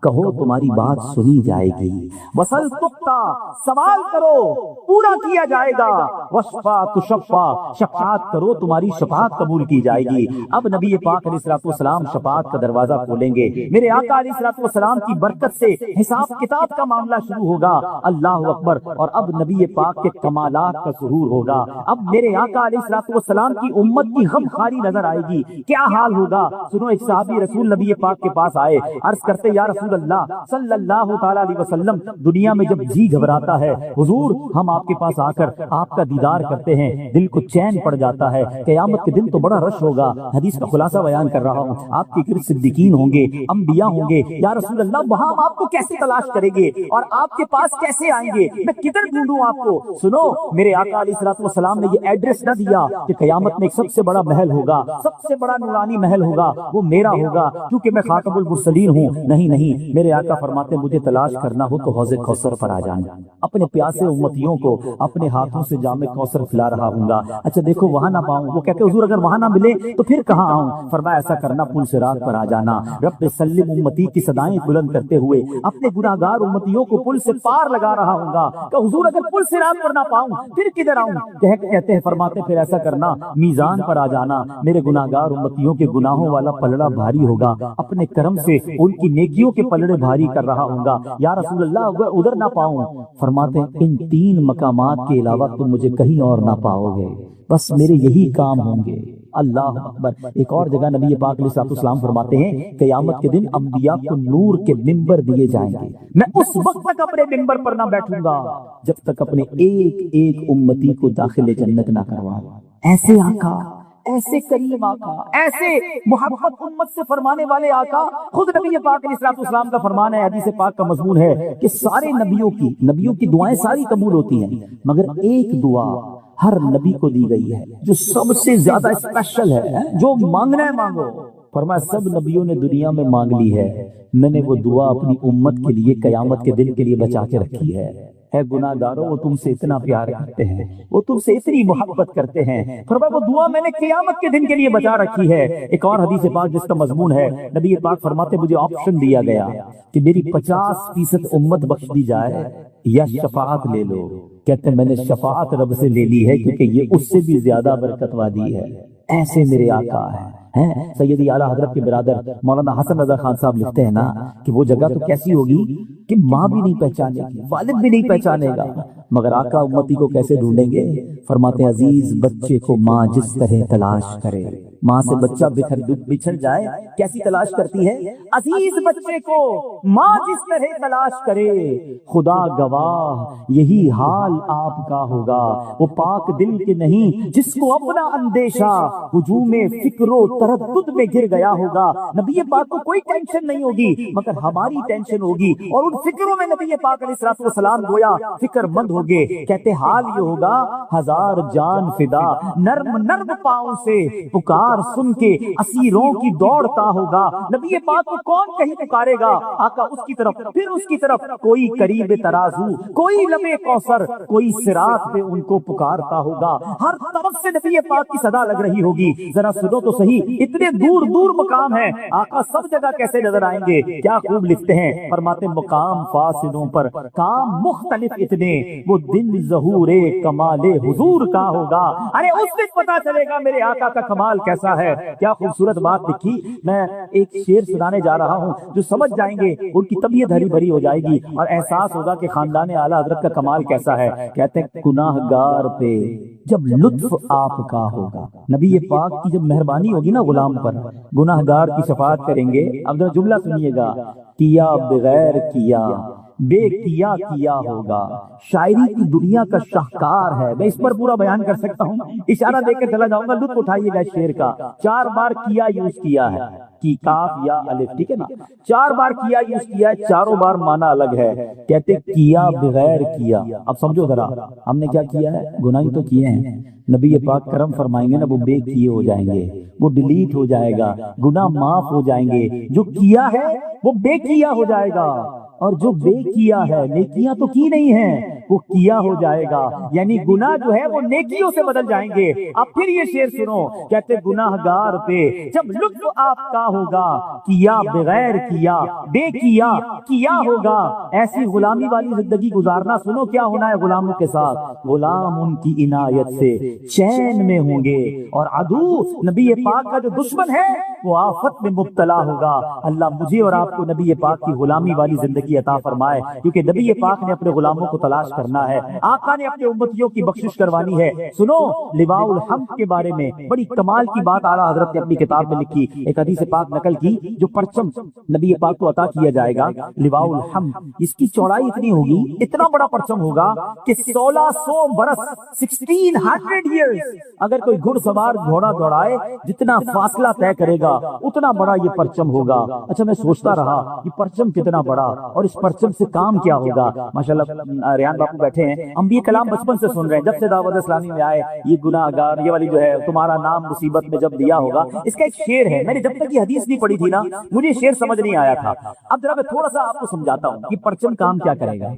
کہو تمہاری بات سنی جائے گی، وسل تقطع، سوال کرو پورا کیا جائے گا، وشفع تشفع، شفاعت کرو تمہاری شفاعت قبول کی جائے گی۔ اب نبی پاک علیہ الصلوۃ والسلام شفاعت کا دروازہ کھولیں گے، میرے آقا علیہ الصلوۃ والسلام کی برکت سے حساب کتاب کا معاملہ شروع ہوگا، اللہ اکبر، اور اب نبی پاک کے کمالات کا ظہور ہوگا۔ اب میرے آقا علیہ الصلوۃ والسلام کی امت کی غم خاری نظر آئے گی، کیا حال ہوگا؟ سنو، ایک صحابی رسول نبی پاک کے پاس آئے، عرض کرتے یا رسول اللہ صلی اللہ تعالی علیہ وسلم، دنیا میں جب جی گھبراتا ہے حضور، ہم آپ کے پاس آ کر آپ کا دیدار کرتے ہیں، دل کو چین پڑ جاتا ہے، قیامت کے دن تو بڑا رش ہوگا۔ حدیث کا خلاصہ بیان کر رہا ہوں، آپ کے گرد صدیقین ہوں گے، انبیاء ہوں گے، یا رسول اللہ وہاں ہم آپ کو کیسے تلاش کریں گے اور آپ کے پاس کیسے آئیں گے، میں کدھر ڈھونڈوں آپ کو؟ سنو، میرے آقا علیہ الصلوۃ والسلام نے یہ ایڈریس نہ دیا کہ قیامت میں ایک سب سے بڑا محل ہوگا، سب سے بڑا نورانی محل ہوگا، وہ میرا ہوگا کیونکہ میں خاتم المرسلین ہوں۔ نہیں، میرے آقا فرماتے مجھے تلاش کرنا ہو تو حوض کوثر پر آ جانا، اپنے پیاسے امتیوں کو اپنے ہاتھوں سے جام کوثر پلا رہا ہوں گا۔ اچھا دیکھو وہاں نہ پاؤں، وہ کہتے حضور اگر وہاں نہ ملے تو پھر کہاں آؤں؟ فرمایا ایسا کرنا، پل صراط پر آ جانا، رب سلم امتی کی صدائیں بلند کرتے ہوئے اپنے گناہگار امتیوں کو پل سے پار لگا رہا ہوں گا کہ حضور اگر پل صراط پر نہ پاؤں پھر کدھر آؤں؟ کہتے ہیں فرماتے پھر ایسا کرنا، میزان پر آ جانا، میرے گناہگار امتیوں کے گناہوں والا پلڑا بھاری ہوگا، اپنے کرم سے ان کی نیکیوں کے پلڑے بھاری کر رہا ہوں گا۔ یا رسول اللہ اگر ادھر نہ پاؤں، فرماتے ان 3 مقامات کے علاوہ تم مجھے کہیں اور نہ پاؤ گے، بس میرے یہی کام ہوں گے۔ اللہ اکبر۔ ایک اور جگہ نبی پاک علیہ الصلوۃ والسلام فرماتے ہیں قیامت کے دن انبیاء کو نور کے ممبر دیے جائیں گے، میں اس وقت تک اپنے ممبر پر نہ بیٹھوں گا جب تک اپنے ایک امتی کو داخل جنت نہ کرواؤں۔ ایسے آقا، ایسے کریم آقا، ایسے محبت امت سے فرمانے والے آقا، خود نبی پاک علیہ الصلوۃ والسلام کا فرمان ہے، حدیث پاک کا مضمون ہے کہ سارے نبیوں کی دعائیں ساری قبول ہوتی ہیں، مگر ایک دعا ہر نبی کو دی گئی ہے جو سب سے زیادہ اسپیشل ہے، جو مانگنا ہے مانگو۔ فرمایا سب نبیوں نے دنیا میں مانگ لی ہے، میں نے وہ دعا اپنی امت کے لیے قیامت کے دن کے لیے بچا کے رکھی ہے۔ اے گناہ گاروں، وہ تم سے اتنا پیار کرتے ہیں، وہ تم سے اتنی محبت کرتے ہیں، فرمایا وہ دعا میں نے قیامت کے دن کے لیے بچا رکھی ہے۔ ایک اور حدیث پاک جس کا مضمون ہے، نبی پاک فرماتے مجھے آپشن دیا گیا کہ میری 50% امت بخش دی جائے یا شفاعت لے لو۔ کہتے ہیں میں نے شفاعت رب سے لے لی ہے کیونکہ یہ اس سے بھی زیادہ برکت والی ہے۔ ایسے میرے آقا ہیں۔ سیدی اعلیٰ حضرت کے برادر مولانا حسن رضا خان صاحب لکھتے ہیں نا کہ وہ جگہ تو کیسی ہوگی کہ ماں بھی نہیں پہچانے گی، والد بھی نہیں پہچانے گا، مگر آقا امتی کو کیسے ڈھونڈیں گے؟ فرماتے عزیز بچے کو ماں جس طرح تلاش کرے، ماں سے بچہ بچھڑ جائے کیسی تلاش کرتی ہے؟ عزیز بچے کو ماں جس طرح تلاش کرے، خدا گواہ یہی حال آپ کا ہوگا۔ وہ پاک دل کے نہیں جس کو اپنا اندیشہ ہجوم فکر و تردد میں گر گیا ہوگا۔ نبی پاک کو کوئی ٹینشن نہیں ہوگی مگر ہماری ٹینشن ہوگی، اور ان فکروں میں نبی پاک علیہ الصلوۃ والسلام گویا فکر مند ہوگے۔ کہتے حال یہ ہوگا 1000 جان فدا، نرم نرم پاؤں سے پکار سن کے اسیروں کی دوڑتا ہوگا۔ نبی پاک کو کون کہیں پکارے گا؟ آقا اس کی طرف، پھر اس کی طرف، کوئی قریب ترازو، کوئی لبے کوثر، کوئی صراط پہ ان کو پکارتا ہوگا۔ ہر طرف سے نبی پاک کی صدا لگ رہی ہوگی۔ ذرا سنو تو صحیح، اتنے دور دور مقام ہیں، آقا سب جگہ کیسے نظر آئیں گے؟ کیا خوب لکھتے ہیں، فرماتے مقام فاصلوں پر کام مختلف اتنے، وہ دن ظہور کمال حضور کا ہوگا۔ ارے اس دن پتا چلے گا میرے آقا کا کمال کیسا ہے۔ کیا خوبصورت بات لکھی۔ میں ایک شعر سنانے جا رہا ہوں جو سمجھ جائیں گے، ان کی طبیعت ہری بھری ہو جائے گی اور احساس ہوگا کہ خاندان اعلیٰ حضرت کا کمال کیسا ہے۔ کہتے ہیں گناہ گار پہ جب لطف آپ کا ہوگا، نبی پاک کی جب مہربانی ہوگی نا غلام پر، گناہ گار کی شفاعت کریں گے۔ اب ذرا جملہ سنیے گا، کیا بغیر کیا بے کیا ہوگا، شاعری کی دنیا کا شاہکار ہے۔ میں اس پر پورا بیان کر سکتا ہوں، اشارہ دے کر چلا جاؤں گا، لطف اٹھائیے گا شعر کا۔ 4 بار کیا یوز کیا ہے، کی کاف یا الف، ٹھیک ہے نا، 4 بار کیا یوز کیا ہے، چاروں بار معنی الگ ہے۔ کہتے کیا بغیر کیا، اب سمجھو ذرا ہم نے کیا کیا ہے، گناہ تو کیے ہیں، نبی پاک کرم فرمائیں گے نا وہ بے کیے ہو جائیں گے، وہ ڈیلیٹ ہو جائے گا، گناہ معاف ہو جائیں گے، جو کیا ہے وہ بے کیا ہو جائے گا۔ اور جو بے کیا ہے، نیکیاں تو کی نہیں ہیں، وہ کیا ہو جائے گا، یعنی گناہ جو ہے وہ نیکیوں سے بدل جائیں گے۔ اب پھر یہ شعر سنو، کہتے گناہ گار پہ جب لطف آپ کا ہوگا، کیا بغیر کیا، بے کیا کیا ہوگا، ایسی غلامی والی زندگی گزارنا۔ سنو کیا ہونا ہے غلاموں کے ساتھ، غلام ان کی عنایت سے چین میں ہوں گے، اور عدو نبی پاک کا جو دشمن ہے وہ آفت میں مبتلا ہوگا۔ اللہ مجھے اور آپ کو نبی پاک کی غلامی والی زندگی عطا فرمائے، کیونکہ نبی پاک نے اپنے غلاموں کو تلاش کرنا ہے، آقا نے اپنے امتیوں کی بخشش کروانی ہے۔ سنو لواء الحمد کے بارے میں بڑی کمال کی بات اعلیٰ حضرت نے اپنی کتاب میں لکھی، ایک حدیث پاک نقل کی، جو پرچم نبی پاک کو عطا کیا جائے گا لواء الحمد، اس کی چوڑائی اتنی ہوگی، اتنا بڑا پرچم ہوگا کہ 1600 برس 1600 ایئرز اگر کوئی گھڑ سوار گھوڑا دوڑائے جتنا فاصلہ طے کرے گا اتنا بڑا یہ پرچم ہوگا۔ اچھا میں سوچتا رہا یہ پرچم کتنا بڑا اور اس پرچم سے کام کیا ہوگا۔ ماشاءاللہ ریان باپو بیٹھے ہیں، ہم بھی یہ کلام بچپن سے سن رہے ہیں، جب سے دعوت اسلامی میں آئے، یہ گناہ گار یہ والی جو ہے تمہارا نام مصیبت میں جب دیا ہوگا، اس کا ایک شعر ہے، میں نے جب تک یہ حدیث نہیں پڑھی تھی نا مجھے یہ شعر سمجھ نہیں آیا تھا۔ اب ذرا میں تھوڑا سا آپ کو سمجھاتا ہوں یہ پرچم کام کیا کرے گا۔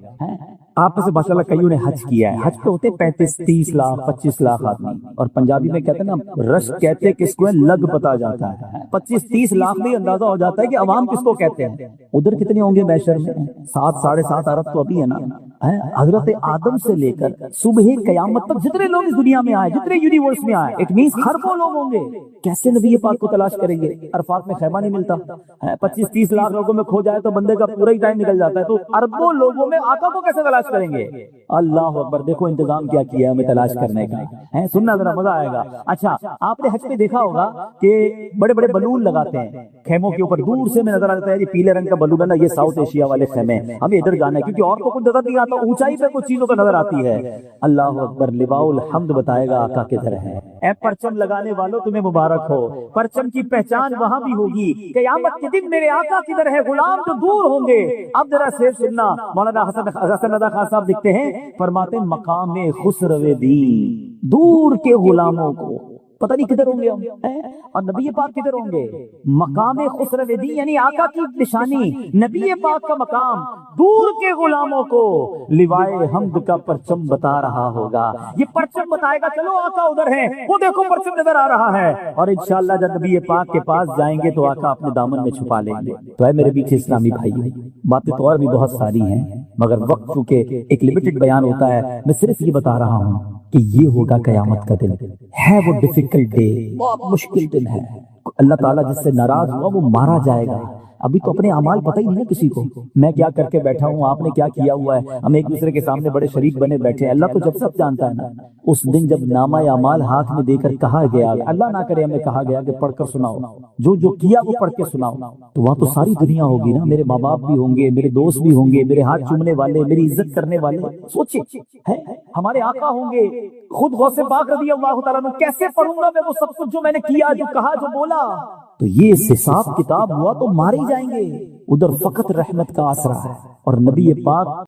آپ میں سے ماشاءاللہ کئیوں نے حج کیا ہے، حج پہ ہوتے 35-30 لاکھ 25 لاکھ آدمی، اور پنجابی میں کہتے ہیں نا رش کہتے کس کو ہے، لگ پتا جاتا ہے، 25-30 لاکھ میں اندازہ ہو جاتا ہے کہ عوام کس کو کہتے ہیں۔ ادھر کتنے ہوں گے محشر میں؟ 7-7.5 ارب تو ابھی ہے نا۔ حضرت آدم سے لے کر صبح قیامت تک جتنے لوگ اس دنیا میں آئے، جتنے یونیورس میں آئے، اٹ مینس خربوں لوگ ہوں گے، کیسے نبی پاک کو تلاش کریں گے؟ عرفات میں خیمہ نہیں ملتا، 25-30 لاکھ لوگوں میں کھو جائے تو بندے کا پورا ہی ٹائم نکل جاتا ہے، تو اربوں لوگوں میں آقا کو کیسے تلاش کریں گے؟ اللہ اکبر، دیکھو انتظام کیا کیا ہے ہمیں تلاش کرنے کا ہے، سننا ذرا مزہ آئے گا۔ اچھا آپ نے حج پہ دیکھا ہوگا کہ بڑے بڑے بلون لگاتے ہیں خیموں کے اوپر، دور سے میں نظر آتا ہے یہ پیلے رنگ کا بلون ہے نا، یہ ساؤتھ ایشیا والے خیمے، ہمیں ادھر جانا ہے کیونکہ اور تو کچھ نظر نہیں آتا، اونچائی پہ کچھ چیزوں پہ نظر آتی ہے۔ اللہ اکبر، لواء الحمد بتائے گا آقا کدھر ہے۔ اے پرچم لگانے والوں تمہیں مبارک ہو، پرچم کی پہچان وہاں بھی ہوگی، قیامت کے دن میرے آقا کدھر ہے، غلام جو دور ہوں گے۔ اب ذرا شعر سننا، مولانا حسن رضا خان صاحب لکھتے ہیں، فرماتے ہیں مقام خسرو دین، دور کے غلاموں کو پتہ نہیں کدھر ہوں گے ہم، اور نبی پاک کدھر ہوں گے؟ مقام خسرو دین یعنی آقا کی نشانی، نبی پاک کا مقام دور کے غلاموں کو لوائے حمد کا پرچم بتا رہا ہوگا۔ یہ پرچم بتائے گا چلو آقا ادھر ہے، وہ دیکھو پرچم نظر آ رہا ہے، اور انشاءاللہ جب نبی پاک کے پاس جائیں گے تو آقا اپنے دامن میں چھپا لیں گے۔ تو اے میرے بیٹھے اسلامی بھائی، باتیں تو اور بھی بہت ساری ہیں مگر وقت چونکہ ایک لمیٹڈ بیان ہوتا ہے، میں صرف یہ بتا رہا ہوں کہ یہ ہوگا قیامت کا دن، ہے وہ ڈیفیکلٹ ڈے، بہت مشکل دن ہے۔ اللہ تعالیٰ جس سے ناراض ہوا وہ مارا جائے گا۔ ابھی تو اپنے اعمال پتہ ہی نہیں ہے کسی کو، میں کیا کر کے بیٹھا ہوں، آپ نے کیا کیا ہوا ہے، ہم ایک دوسرے کے سامنے بڑے شریک بنے بیٹھے ہیں، اللہ تو جب سب جانتا ہے نا۔ اس دن جب نامہ اعمال ہاتھ میں دے کر کہا گیا، اللہ نہ کرے ہمیں کہا گیا کہ پڑھ کر سناؤ، جو جو کیا وہ پڑھ کے سناؤ، تو وہاں تو ساری دنیا ہوگی نا، میرے ماں باپ بھی ہوں گے، میرے دوست بھی ہوں گے، میرے ہاتھ چومنے والے، میری عزت کرنے والے، سوچیں ہمارے آقا ہوں گے، خود غوث پاک رضی اللہ تعالیٰ عنہ، کیسے پڑھوں گا میں وہ سب کچھ جو میں نے کیا، جو کہا، جو بولا؟ تو یہ حساب کتاب ہوا تو مارے جائیں گے، ادھر فقط رحمت کا آسرا ہے، اور نبی پاک